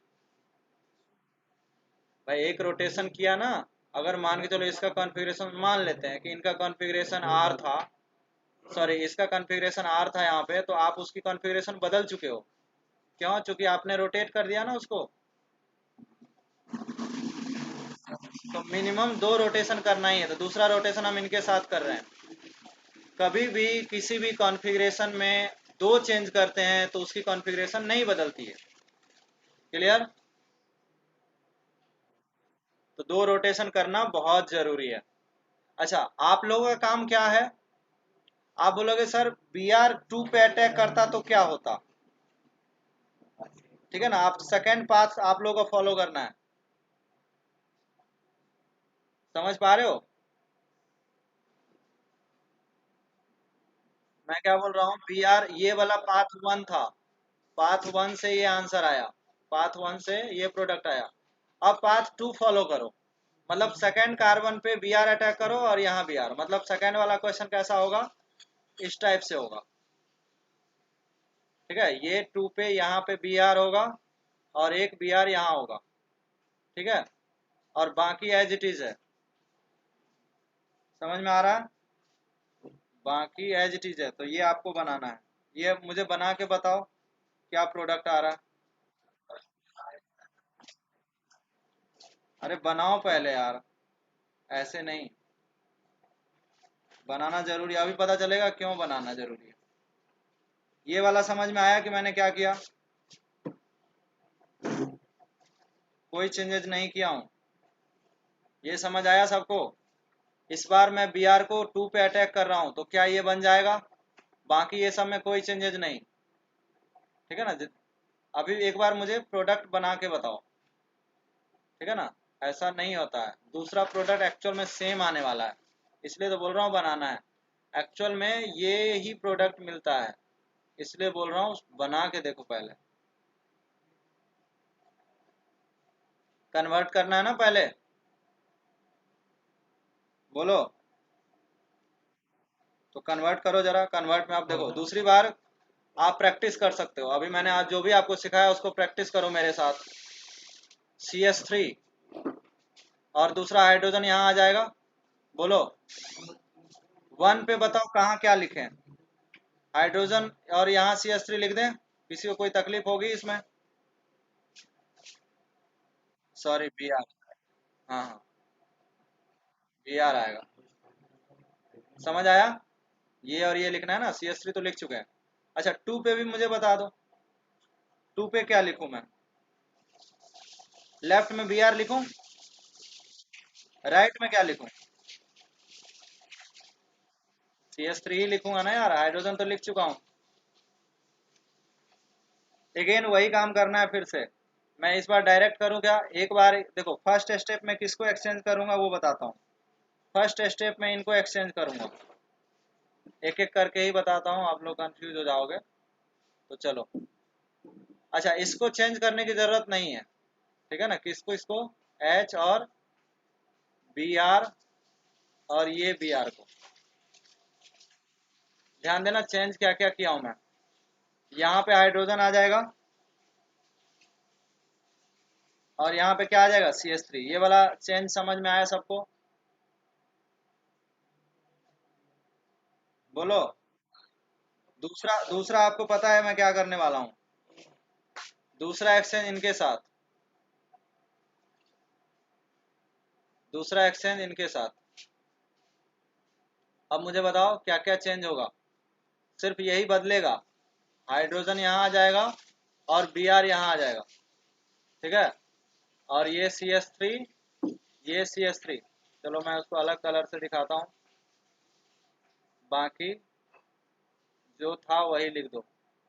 भाई एक रोटेशन किया ना, अगर मान के चलो इसका कॉन्फ़िगरेशन मान लेते हैं कि इनका कॉन्फ़िगरेशन आर था, सॉरी इसका कॉन्फ़िगरेशन आर था यहाँ पे, तो आप उसकी कॉन्फ़िगरेशन बदल चुके हो। क्यों? क्योंकि आपने रोटेट कर दिया ना उसको। तो मिनिमम 2 रोटेशन करना ही है, तो दूसरा रोटेशन हम इनके साथ कर रहे हैं। कभी भी किसी भी कॉन्फ़िगरेशन में 2 चेंज करते हैं तो उसकी कॉन्फ़िगरेशन नहीं बदलती है। क्लियर? तो 2 रोटेशन करना बहुत जरूरी है। अच्छा, आप लोगों का काम क्या है? आप बोलोगे सर बी आर 2 पे अटैक करता तो क्या होता? ठीक है ना, आप सेकेंड पाथ आप लोगों को फॉलो करना है। समझ पा रहे हो मैं क्या बोल रहा हूँ? बी आर ये वाला पाथ 1 था, पाथ 1 से ये आंसर आया, पाथ 1 से ये प्रोडक्ट आया। अब पाथ 2 फॉलो करो, मतलब सेकेंड कार्बन पे बी आर अटैक करो और यहाँ बी आर, मतलब सेकेंड वाला क्वेश्चन कैसा होगा? इस टाइप से होगा। ठीक है, ये 2 पे यहाँ पे बी आर होगा, और एक बी आर यहाँ होगा, ठीक है, और बाकी एज इट इज है। समझ में आ रहा है? बाकी एज इट इज है, तो ये आपको बनाना है। ये मुझे बना के बताओ क्या प्रोडक्ट आ रहा है। अरे बनाओ पहले यार, ऐसे नहीं, बनाना जरूरी है, अभी पता चलेगा क्यों बनाना जरूरी है। ये वाला समझ में आया कि मैंने क्या किया? कोई चेंजेस नहीं किया हूँ, ये समझ आया सबको? इस बार मैं बी आर को 2 पे अटैक कर रहा हूँ, तो क्या ये बन जाएगा? बाकी ये सब में कोई चेंजेस नहीं, ठीक है ना? अभी एक बार मुझे प्रोडक्ट बना के बताओ, ठीक है ना? ऐसा नहीं होता है, दूसरा प्रोडक्ट एक्चुअल में सेम आने वाला है, इसलिए तो बोल रहा हूँ बनाना है। एक्चुअल में ये ही प्रोडक्ट मिलता है, इसलिए बोल रहा हूँ बना के देखो पहले। कन्वर्ट करना है ना पहले, बोलो। तो कन्वर्ट करो जरा, कन्वर्ट में आप देखो, दूसरी बार आप प्रैक्टिस कर सकते हो। अभी मैंने आज जो भी आपको सिखाया उसको प्रैक्टिस करो मेरे साथ। CS3 और दूसरा हाइड्रोजन यहाँ आ जाएगा, बोलो। 1 पे बताओ कहाँ क्या लिखें, हाइड्रोजन और यहाँ CS3 लिख दें? किसी को कोई तकलीफ होगी इसमें? Sorry, B R. हाँ हाँ, बी आर आएगा। समझ आया? ये और ये लिखना है ना, CS3 तो लिख चुके हैं। अच्छा, 2 पे भी मुझे बता दो, 2 पे क्या लिखूं मैं? लेफ्ट में बी आर लिखूं, राइट में क्या लिखूं? CS3 ही लिखूंगा ना यार, हाइड्रोजन तो लिख चुका हूँ। अगेन वही काम करना है फिर से। मैं इस बार डायरेक्ट करूँ क्या? एक बार देखो, फर्स्ट स्टेप में किसको एक्सचेंज करूंगा वो बताता हूँ। फर्स्ट स्टेप में इनको एक्सचेंज करूंगा, एक एक करके ही बताता हूँ, आप लोग कंफ्यूज हो जाओगे। तो चलो, अच्छा, इसको चेंज करने की जरूरत नहीं है, ठीक है ना? किसको? इसको H और Br और ये Br को। ध्यान देना चेंज क्या क्या किया हूं मैं। यहाँ पे हाइड्रोजन आ जाएगा और यहाँ पे क्या आ जाएगा? CS3। ये वाला चेंज समझ में आया सबको? बोलो। दूसरा दूसरा आपको पता है मैं क्या करने वाला हूँ? दूसरा एक्सचेंज इनके साथ, दूसरा एक्सचेंज इनके साथ। अब मुझे बताओ क्या क्या चेंज होगा? सिर्फ यही बदलेगा, हाइड्रोजन यहाँ आ जाएगा और Br यहाँ आ जाएगा, ठीक है? और ये CS3, ये CS3। चलो मैं उसको अलग कलर से दिखाता हूँ, बाकी जो था वही लिख दो।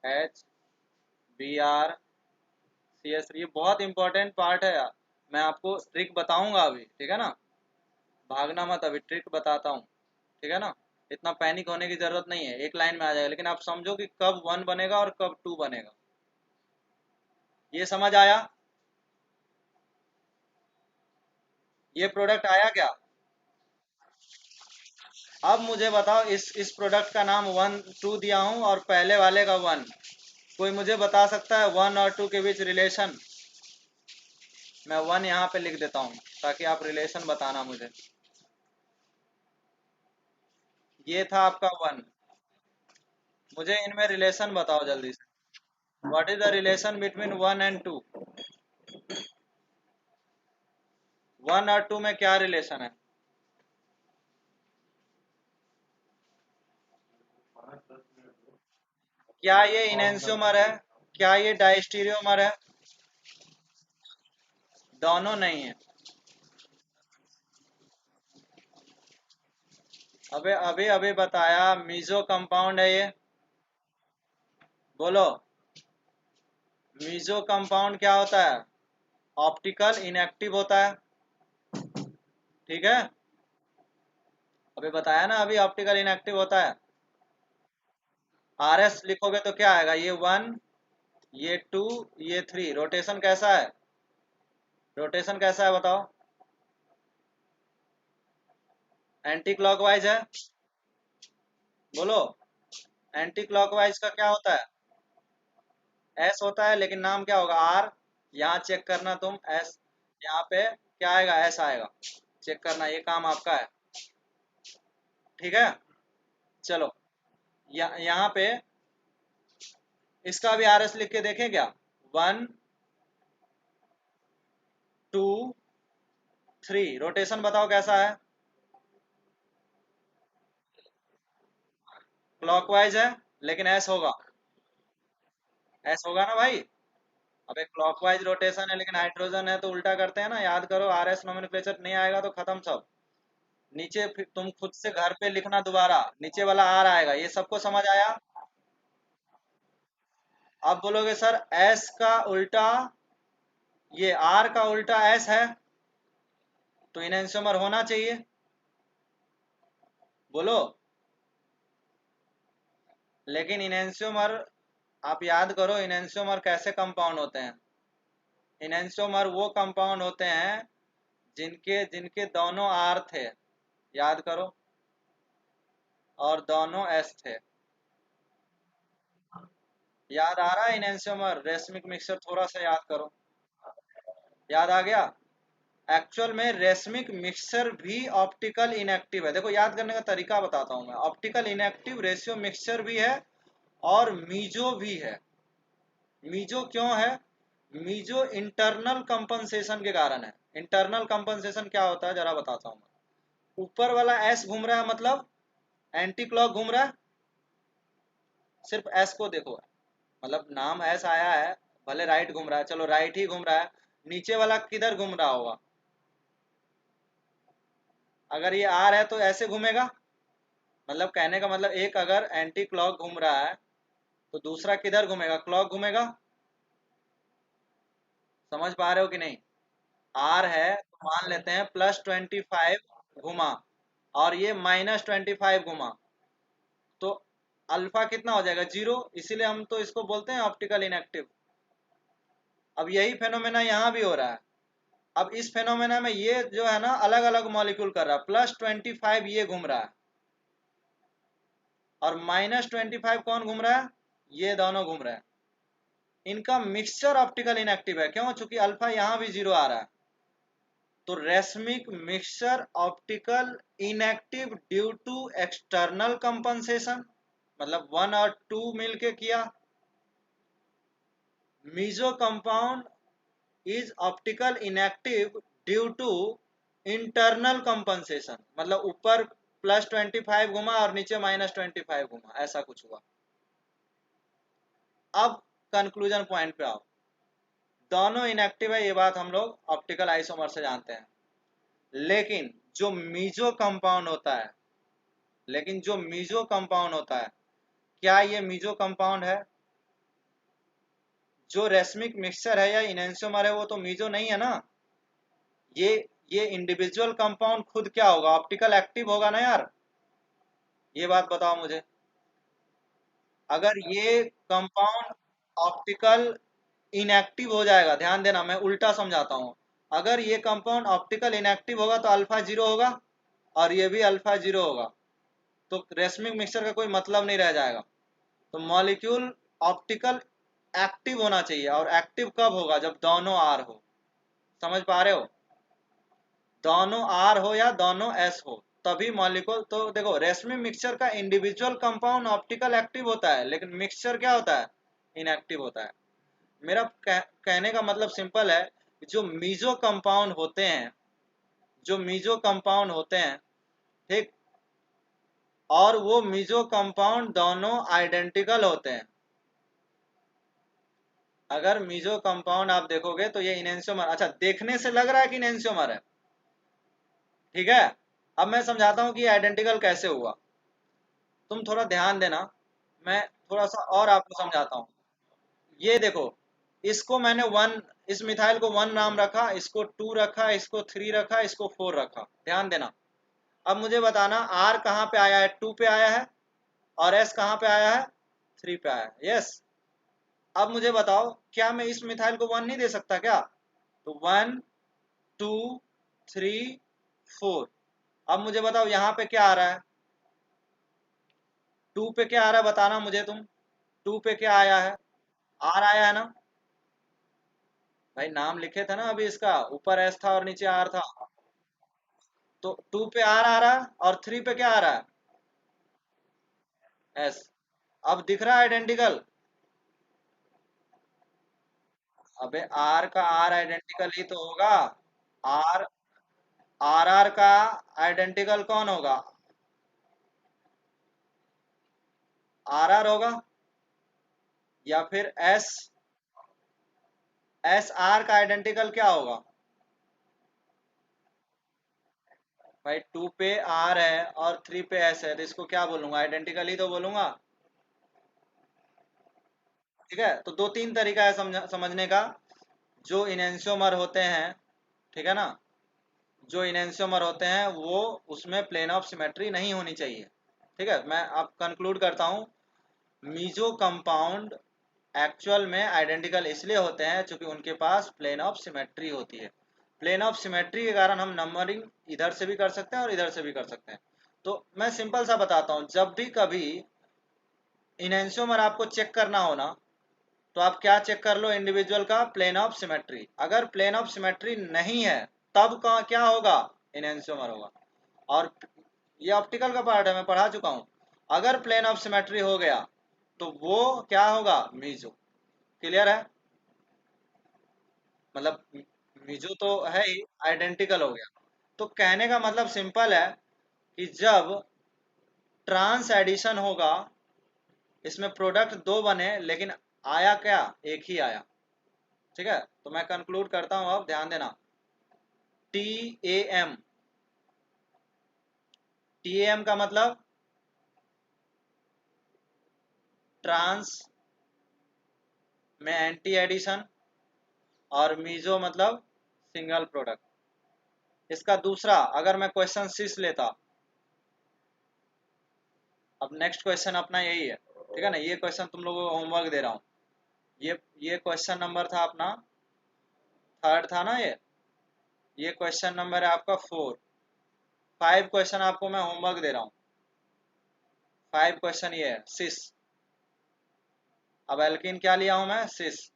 HBr CS3। ये बहुत इंपॉर्टेंट पार्ट है यार, मैं आपको ट्रिक बताऊंगा अभी, ठीक है ना? भागना मत, अभी ट्रिक बताता हूँ, ठीक है ना? इतना पैनिक होने की जरूरत नहीं है, एक लाइन में आ जाएगा, लेकिन आप समझो कि कब 1 बनेगा और कब 2 बनेगा। ये समझ आया? ये प्रोडक्ट आया क्या? अब मुझे बताओ, इस प्रोडक्ट का नाम 1 2 दिया हूँ और पहले वाले का 1। कोई मुझे बता सकता है 1 और 2 के बीच रिलेशन? मैं 1 यहाँ पे लिख देता हूँ ताकि आप रिलेशन बताना मुझे। ये था आपका 1। मुझे इनमें रिलेशन बताओ जल्दी से। What is the relation between 1 and 2? 1 और 2 में क्या रिलेशन है? क्या ये इनएंसियोमर है? क्या ये डायस्टीरियोमर है? दोनों नहीं है। अबे अभी अभी बताया मीजो कंपाउंड है ये, बोलो। मीजो कंपाउंड क्या होता है? ऑप्टिकल इनएक्टिव होता है, ठीक है? अभी बताया ना, अभी ऑप्टिकल इनएक्टिव होता है। RS लिखोगे तो क्या आएगा? ये 1, ये 2, ये 3। रोटेशन कैसा है? रोटेशन कैसा है बताओ? एंटी क्लॉकवाइज है, बोलो। एंटी क्लॉकवाइज का क्या होता है? S होता है, लेकिन नाम क्या होगा? R। यहाँ चेक करना तुम एस, यहाँ पे क्या आएगा, एस आएगा, चेक करना, ये काम आपका है। ठीक है, चलो यहाँ पे इसका भी आर एस लिख के देखें क्या, 1 2 3, रोटेशन बताओ कैसा है, क्लॉकवाइज है, लेकिन एस होगा, एस होगा ना भाई। अबे क्लॉकवाइज रोटेशन है लेकिन हाइड्रोजन है तो उल्टा करते हैं ना, याद करो, आर एस नोमेनक्लेचर नहीं आएगा तो खत्म सब। नीचे फिर तुम खुद से घर पे लिखना दोबारा, नीचे वाला आर आएगा, ये सबको समझ आया। अब बोलोगे सर एस का उल्टा, ये आर का उल्टा एस है, तो इनएंशियोमर होना चाहिए, बोलो। लेकिन इनएंशियोमर, आप याद करो इनएंशियोमर कैसे कंपाउंड होते हैं। इनएंशियोमर वो कंपाउंड होते हैं जिनके जिनके दोनों आर थे, याद करो, और दोनों एस थे। याद आ रहा है इनएंशियोमर, रेसमिक मिक्सचर थोड़ा सा याद करो, याद आ गया। एक्चुअल में रेसमिक मिक्सचर भी ऑप्टिकल इनएक्टिव है, देखो याद करने का तरीका बताता हूं मैं, ऑप्टिकल इनएक्टिव रेशियो मिक्सचर भी है और मीजो भी है। मीजो क्यों है, मीजो इंटरनल कंपनसेशन के कारण है। इंटरनल कंपनसेशन क्या होता है जरा बताता हूं मैं। ऊपर वाला एस घूम रहा है, मतलब एंटी क्लॉक घूम रहा है, सिर्फ एस को देखो, मतलब नाम एस आया है, भले राइट घूम रहा है, चलो राइट ही घूम रहा है, नीचे वाला किधर घूम रहा होगा, अगर ये आर है तो ऐसे घूमेगा, मतलब कहने का मतलब एक अगर एंटी क्लॉक घूम रहा है तो दूसरा किधर घूमेगा, क्लॉक घूमेगा। समझ पा रहे हो कि नहीं। आर है तो मान लेते हैं +25 घुमा और ये -25 घुमा, तो अल्फा कितना हो जाएगा, 0, इसीलिए हम तो इसको बोलते हैं ऑप्टिकल इनएक्टिव। अब यही फेनोमेना यहाँ भी हो रहा है। अब इस फेनोमेना में ये जो है ना अलग अलग मॉलिक्यूल कर रहा है, +25 ये घूम रहा है और -25 कौन घूम रहा है, ये दोनों घूम रहे हैं। इनका मिक्सचर ऑप्टिकल इनएक्टिव है, क्यों, चूंकि अल्फा यहाँ भी 0 आ रहा है। तो racemic mixture optical inactive due to external compensation, मतलब 1 और 2 मिलके किया। Meso compound is optical inactive due to internal compensation, मतलब ऊपर +25 घुमा और नीचे -25 घुमा, ऐसा कुछ हुआ। अब कंक्लूजन पॉइंट पे आओ, दोनों इनएक्टिव है, ये बात हम लोग ऑप्टिकल आइसोमर से जानते हैं। लेकिन जो मीजो कंपाउंड होता है, लेकिन जो मीजो कंपाउंड होता है, क्या ये मीजो कंपाउंड है, जो रेसमिक मिक्सचर है या इनएंशियोमर है वो तो मीजो नहीं है ना। ये ये इंडिविजुअल कंपाउंड खुद क्या होगा, ऑप्टिकल एक्टिव होगा ना यार, ये बात बताओ मुझे। अगर ये कंपाउंड ऑप्टिकल इनएक्टिव हो जाएगा, ध्यान देना मैं उल्टा समझाता हूँ, अगर ये कंपाउंड ऑप्टिकल इनएक्टिव होगा तो अल्फा 0 होगा और ये भी अल्फा 0 होगा, तो रेसमिक मिक्सचर का कोई मतलब नहीं रह जाएगा। तो मॉलिक्यूल ऑप्टिकल एक्टिव होना चाहिए, और एक्टिव कब होगा, जब दोनों आर हो। समझ पा रहे हो, दोनों आर हो या दोनों एस हो, तभी मॉलिक्यूल। तो देखो रेसमी मिक्सचर का इंडिविजुअल कंपाउंड ऑप्टिकल एक्टिव होता है, लेकिन मिक्सचर क्या होता है, इनएक्टिव होता है। मेरा कहने का मतलब सिंपल है, जो मीजो कंपाउंड होते हैं, जो मीजो कंपाउंड होते हैं, ठीक, और वो मीजो कंपाउंड दोनों आइडेंटिकल होते हैं। अगर मीजो कंपाउंड आप देखोगे तो ये इनएंशियोमर, अच्छा देखने से लग रहा है कि इनएंशियोमर है, ठीक है। अब मैं समझाता हूँ कि आइडेंटिकल कैसे हुआ, तुम थोड़ा ध्यान देना, मैं थोड़ा सा और आपको समझाता हूँ। ये देखो, इसको मैंने 1, इस मिथाइल को 1 नाम रखा, इसको 2 रखा, इसको 3 रखा, इसको 4 रखा, ध्यान देना। अब मुझे बताना आर कहाँ पे आया है, 2 पे आया है, और एस कहाँ पे आया है, 3 पे आया है, यस। अब मुझे बताओ क्या मैं इस मिथाइल को 1 नहीं दे सकता क्या, तो 1 2 3 4। अब मुझे बताओ यहाँ पे क्या आ रहा है, 2 पे क्या आ रहा है बताना मुझे तुम, 2 पे क्या आया है, आर आया है ना। भाई नाम लिखे थे ना अभी, इसका ऊपर एस था और नीचे आर था। तो 2 पे आर आ रहा है और 3 पे क्या आ रहा है, एस। अब दिख रहा है आइडेंटिकल। अबे आर का आर आइडेंटिकल ही तो होगा। आर आर आर का आइडेंटिकल कौन होगा, आर आर होगा, या फिर एस, एस आर का आइडेंटिकल क्या होगा। भाई 2 पे आर है और 3 पे एस है, तो इसको क्या बोलूंगा, आइडेंटिकल ही तो बोलूंगा। ठीक है, तो दो तीन तरीका है समझने का। जो इनेंशियोमर होते हैं, ठीक है ना, जो इनेंशियोमर होते हैं वो, उसमें प्लेन ऑफ सिमेट्री नहीं होनी चाहिए। ठीक है, मैं अब कंक्लूड करता हूँ। मीजो कंपाउंड एक्चुअल में आइडेंटिकल इसलिए होते हैं क्योंकि उनके पास प्लेन ऑफ सिमेट्री होती है। प्लेन ऑफ सिमेट्री के कारण हम नंबरिंग इधर से भी कर सकते हैं और इधर से भी कर सकते हैं। तो मैं सिंपल सा बताता हूँ, जब भी कभी इनेंशियोमर आपको चेक करना हो ना, तो आप क्या चेक कर लो, इंडिविजुअल का प्लेन ऑफ सिमेट्री। अगर प्लेन ऑफ सिमेट्री नहीं है, तब का क्या होगा, इनेंशियोमर होगा। और ये ऑप्टिकल का पार्ट है, मैं पढ़ा चुका हूं। अगर प्लेन ऑफ सिमेट्री हो गया तो वो क्या होगा, मीजो। क्लियर है, मतलब मीजो तो है ही, आइडेंटिकल हो गया। तो कहने का मतलब सिंपल है कि जब ट्रांस एडिशन होगा, इसमें प्रोडक्ट दो बने लेकिन आया क्या, एक ही आया। ठीक है, तो मैं कंक्लूड करता हूं, अब ध्यान देना। T A M, T A M का मतलब ट्रांस में एंटी एडिशन, और मीजो मतलब सिंगल प्रोडक्ट। इसका दूसरा, अगर मैं क्वेश्चन सिक्स लेता, अब नेक्स्ट क्वेश्चन अपना यही है, ठीक है ना, ये क्वेश्चन तुम लोगों को होमवर्क दे रहा हूँ। ये क्वेश्चन नंबर था अपना थर्ड था ना ये क्वेश्चन नंबर है आपका फोर। 5 क्वेश्चन आपको मैं होमवर्क दे रहा हूँ। 5 क्वेश्चन ये है सिस। अब एल्किन क्या लिया हूं मैं, सिस।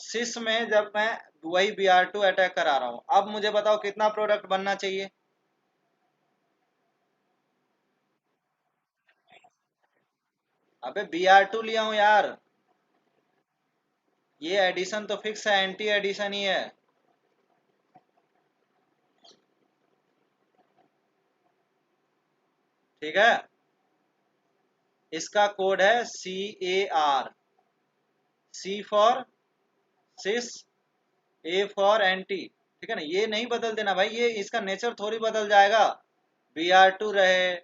सिस में जब मैं वही Br2 अटैक करा रहा हूं, अब मुझे बताओ कितना प्रोडक्ट बनना चाहिए। अबे Br2 लिया हूं यार, ये एडिशन तो फिक्स है, एंटी एडिशन ही है। ठीक है, इसका कोड है CAR। C for cis, A for anti. ठीक है ना, ये नहीं बदल देना भाई, ये इसका नेचर थोड़ी बदल जाएगा। Br2 रहे,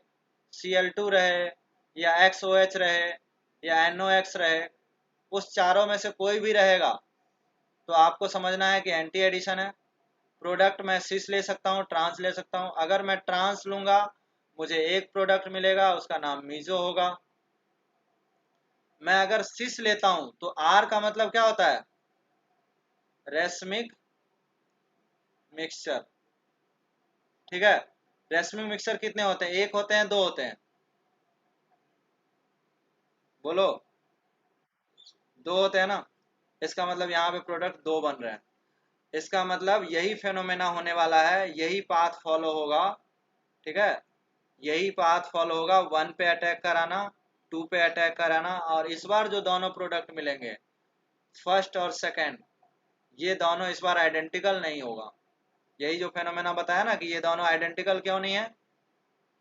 Cl2 रहे, या XOH रहे, या NOX रहे, उस चारों में से कोई भी रहेगा, तो आपको समझना है कि एंटी एडिशन है। प्रोडक्ट मैं सिस ले सकता हूँ, ट्रांस ले सकता हूँ। अगर मैं ट्रांस लूंगा, मुझे एक प्रोडक्ट मिलेगा, उसका नाम मीजो होगा। मैं अगर सिस लेता हूं तो आर का मतलब क्या होता है, रेशमिक मिक्सचर। ठीक है, रेशमिक मिक्सचर कितने होते हैं, एक होते हैं, दो होते हैं, बोलो। दो होते हैं ना, इसका मतलब यहाँ पे प्रोडक्ट दो बन रहे हैं। इसका मतलब यही फेनोमेना होने वाला है, यही पाथ फॉलो होगा। ठीक है, यही पाथ फॉलो होगा, वन पे अटैक कराना, टू पे अटैक कराना, और इस बार जो दोनों प्रोडक्ट मिलेंगे, फर्स्ट और सेकंड, ये दोनों इस बार आइडेंटिकल नहीं होगा। यही जो फेनोमेना बताया ना कि ये दोनों आइडेंटिकल क्यों नहीं है,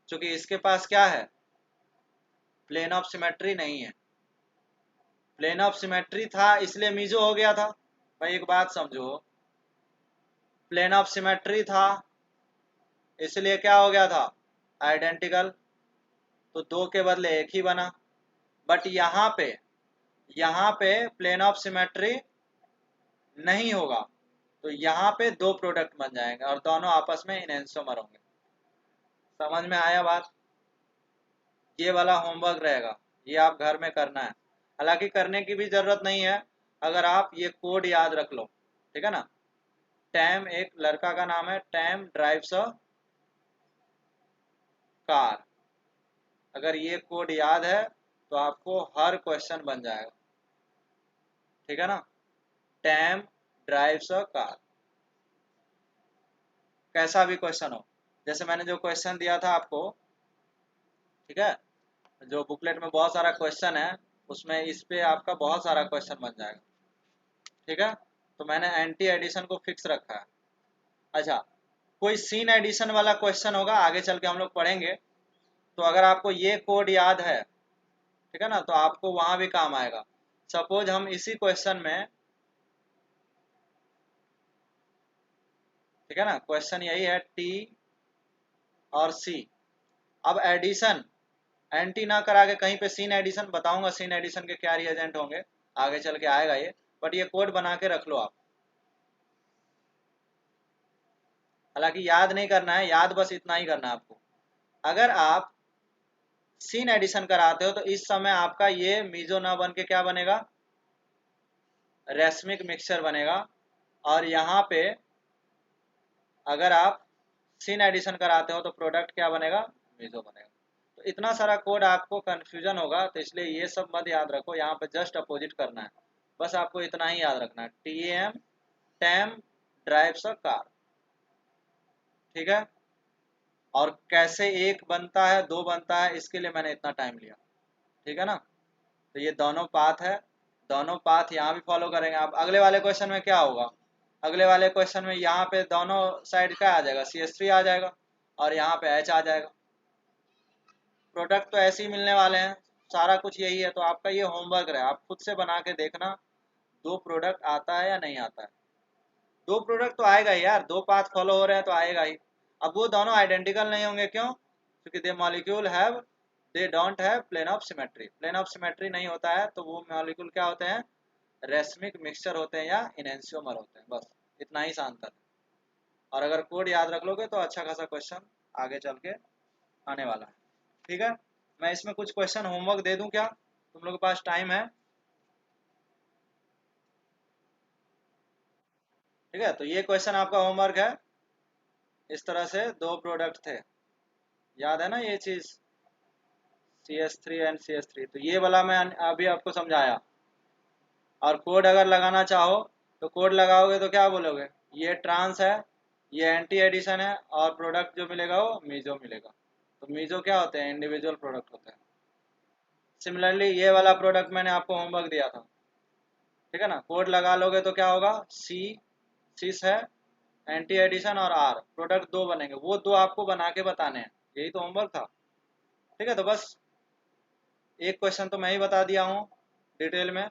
क्योंकि इसके पास क्या है, प्लेन ऑफ सिमेट्री नहीं है। प्लेन ऑफ सिमेट्री था इसलिए मीजो हो गया था। भाई एक बात समझो, प्लेन ऑफ सिमेट्री था इसलिए क्या हो गया था, आइडेंटिकल। तो दो के बदले एक ही बना। बट यहाँ पे प्लेन ऑफ सिमेट्री नहीं होगा, तो यहाँ पे दो प्रोडक्ट बन जाएंगे और दोनों आपस में इनएंसोमर होंगे। समझ में आया बात। ये वाला होमवर्क रहेगा, ये आप घर में करना है। हालांकि करने की भी जरूरत नहीं है, अगर आप ये कोड याद रख लो। ठीक है ना, टैम, एक लड़का का नाम है, टैम ड्राइव्स अ कार। अगर ये कोड याद है तो आपको हर क्वेश्चन बन जाएगा। ठीक है ना, टैम ड्राइव्स अ कार। कैसा भी क्वेश्चन हो, जैसे मैंने जो क्वेश्चन दिया था आपको, ठीक है, जो बुकलेट में बहुत सारा क्वेश्चन है, उसमें इस पे आपका बहुत सारा क्वेश्चन बन जाएगा। ठीक है, तो मैंने एंटी एडिशन को फिक्स रखा है। अच्छा, कोई सीन एडिशन वाला क्वेश्चन होगा, आगे चल के हम लोग पढ़ेंगे, तो अगर आपको ये कोड याद है, ठीक है ना, तो आपको वहां भी काम आएगा। सपोज हम इसी क्वेश्चन में, ठीक है ना, क्वेश्चन यही है टी और सी। अब एडिशन एंटी ना करा के कहीं पे सीन एडिशन बताऊंगा, सीन एडिशन के क्या रिएजेंट होंगे, आगे चल के आएगा ये, बट ये कोड बना के रख लो आप। हालांकि याद नहीं करना है, याद बस इतना ही करना है आपको। अगर आप सीन एडिशन कराते हो तो इस समय आपका ये मीजो ना बन के क्या बनेगा, रेशमिक मिक्सचर बनेगा। और यहाँ पे अगर आप सीन एडिशन कराते हो तो प्रोडक्ट क्या बनेगा, मीजो बनेगा। तो इतना सारा कोड आपको कंफ्यूजन होगा, तो इसलिए ये सब मत याद रखो, यहाँ पे जस्ट अपोजिट करना है। बस आपको इतना ही याद रखना है, T M tam drives a car. ठीक है, और कैसे एक बनता है दो बनता है इसके लिए मैंने इतना टाइम लिया। ठीक है ना, तो ये दोनों पाथ है, दोनों पाथ यहाँ भी फॉलो करेंगे। आप अगले वाले क्वेश्चन में क्या होगा, अगले वाले क्वेश्चन में यहाँ पे दोनों साइड क्या आ जाएगा, CH3 आ जाएगा और यहाँ पे H आ जाएगा। प्रोडक्ट तो ऐसे ही मिलने वाले हैं, सारा कुछ यही है। तो आपका ये होमवर्क है, आप खुद से बना के देखना, दो प्रोडक्ट आता है या नहीं आता है। दो प्रोडक्ट तो आएगा ही यार, दो पाथ फॉलो हो रहे हैं तो आएगा ही। अब वो दोनों आइडेंटिकल नहीं होंगे, क्यों, क्योंकि they molecule have, they don't have plane of symmetry. Plane of symmetry नहीं होता है तो वो मॉलिक्यूल क्या होते हैं, रेशमिक मिक्सचर होते हैं या इनेंशियोमर होते हैं। बस इतना ही सा अंतर है। और अगर कोड याद रख लोगे तो अच्छा खासा क्वेश्चन आगे चल के आने वाला है। ठीक है, मैं इसमें कुछ क्वेश्चन होमवर्क दे दूं क्या, तुम लोग के पास टाइम है? ठीक है, तो ये क्वेश्चन आपका होमवर्क है। इस तरह से दो प्रोडक्ट थे, याद है ना ये चीज, CH3 एंड CH3। तो ये वाला मैं अभी आपको समझाया। और कोड अगर लगाना चाहो तो कोड लगाओगे तो क्या बोलोगे, ये ट्रांस है, ये एंटी एडिशन है, और प्रोडक्ट जो मिलेगा वो मीजो मिलेगा। तो मीजो क्या होते हैं, इंडिविजुअल प्रोडक्ट होते हैं। सिमिलरली ये वाला प्रोडक्ट मैंने आपको होमवर्क दिया था, ठीक है ना, कोड लगा लोगे तो क्या होगा, सी, सिस है, एंटी एडिशन, और आर, प्रोडक्ट दो बनेंगे, वो दो आपको बना के बताने हैं। यही तो होमवर्क था। ठीक है, तो बस एक क्वेश्चन तो मैं ही बता दिया हूँ डिटेल में,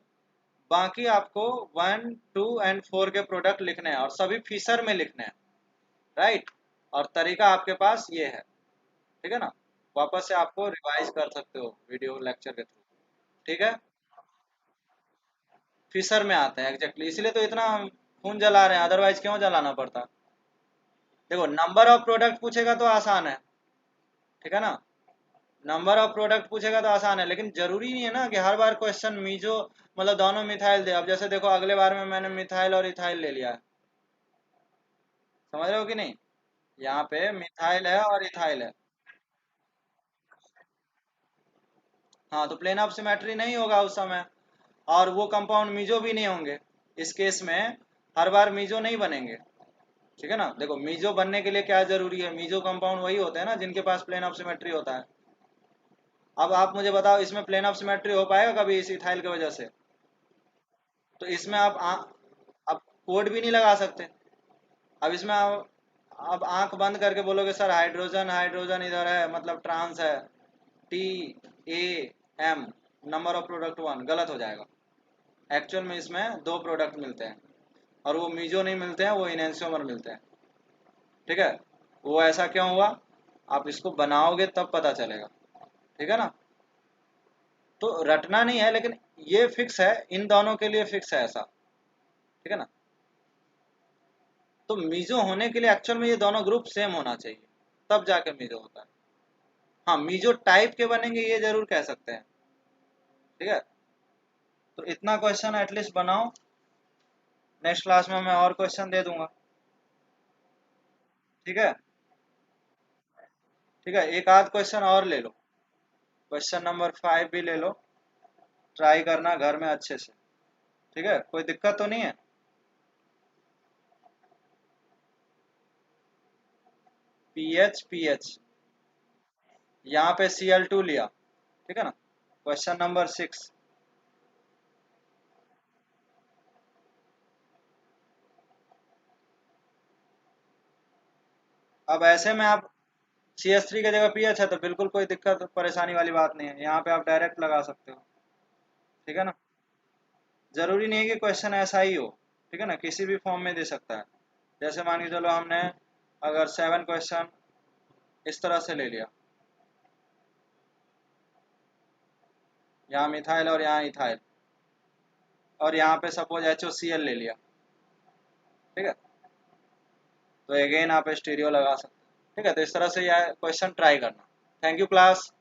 बाकी आपको 1, 2 एंड 4 के प्रोडक्ट लिखने हैं और सभी फीचर में लिखने हैं। राइट, और तरीका आपके पास ये है। ठीक है ना, वापस से आपको रिवाइज कर सकते हो वीडियो लेक्चर के थ्रू। ठीक है, फीचर में आते हैं एग्जैक्टली, इसलिए तो इतना खून जला रहे हैं, अदरवाइज क्यों जलाना पड़ता। देखो, नंबर ऑफ प्रोडक्ट पूछेगा तो आसान है, ठीक है ना, नंबर ऑफ प्रोडक्ट पूछेगा तो आसान है, लेकिन जरूरी नहीं है ना कि हर बार क्वेश्चन मीजो मतलब दोनों मिथाइल दे। अब जैसे देखो, अगले बार में मैंने मिथाइल और इथाइल ले लिया है, समझ रहे हो कि नहीं, यहाँ पे मिथाइल है और इथाइल है। हाँ, तो प्लेन ऑफ सिमेट्री नहीं होगा उस समय, और वो कंपाउंड मीजो भी नहीं होंगे। इस केस में हर बार मीजो नहीं बनेंगे। ठीक है ना, देखो मीजो बनने के लिए क्या जरूरी है, मीजो कंपाउंड वही होते हैं ना जिनके पास प्लेन ऑफ सिमेट्री होता है। अब आप मुझे बताओ, इसमें प्लेन ऑफ सिमेट्री हो पाएगा कभी इस इथाइल की वजह से? तो इसमें आप अब कोड भी नहीं लगा सकते। अब इसमें आप आंख बंद करके बोलोगे सर हाइड्रोजन हाइड्रोजन इधर है मतलब ट्रांस है, T, A, M, number of product 1, गलत हो जाएगा। एक्चुअल में इसमें दो प्रोडक्ट मिलते हैं, और वो मीजो नहीं मिलते हैं, वो इनेंशियोमर मिलते हैं। ठीक है, वो ऐसा क्यों हुआ, आप इसको बनाओगे तब पता चलेगा। ठीक है ना, तो रटना नहीं है, लेकिन ये फिक्स है, इन दोनों के लिए फिक्स है ऐसा। ठीक है ना, तो मीजो होने के लिए एक्चुअल में ये दोनों ग्रुप सेम होना चाहिए, तब जाके मीजो होता है। हाँ, मीजो टाइप के बनेंगे ये जरूर कह सकते हैं। ठीक है, तो इतना क्वेश्चन एटलीस्ट बनाओ, नेक्स्ट क्लास में मैं और क्वेश्चन दे दूंगा। ठीक है, ठीक है, एक आध क्वेश्चन और ले लो, क्वेश्चन नंबर 5 भी ले लो, ट्राई करना घर में अच्छे से। ठीक है, कोई दिक्कत तो नहीं है? पीएच पीएच, यहाँ पे Cl2 लिया, ठीक है ना। क्वेश्चन नंबर 6, अब ऐसे में आप CH3 की जगह पीएच है तो बिल्कुल कोई दिक्कत परेशानी वाली बात नहीं है, यहाँ पे आप डायरेक्ट लगा सकते हो, ठीक है ना। जरूरी नहीं है कि क्वेश्चन ऐसा ही हो, ठीक है ना, किसी भी फॉर्म में दे सकता है। जैसे मान के चलो हमने अगर 7 क्वेश्चन इस तरह से ले लिया, यहाँ मिथाइल और यहाँ इथाइल, और यहाँ पे सपोज HOCl ले लिया, ठीक है, तो अगेन आप स्टीरियो लगा सकते हैं, ठीक है। तो इस तरह से यह क्वेश्चन ट्राई करना। Thank you class.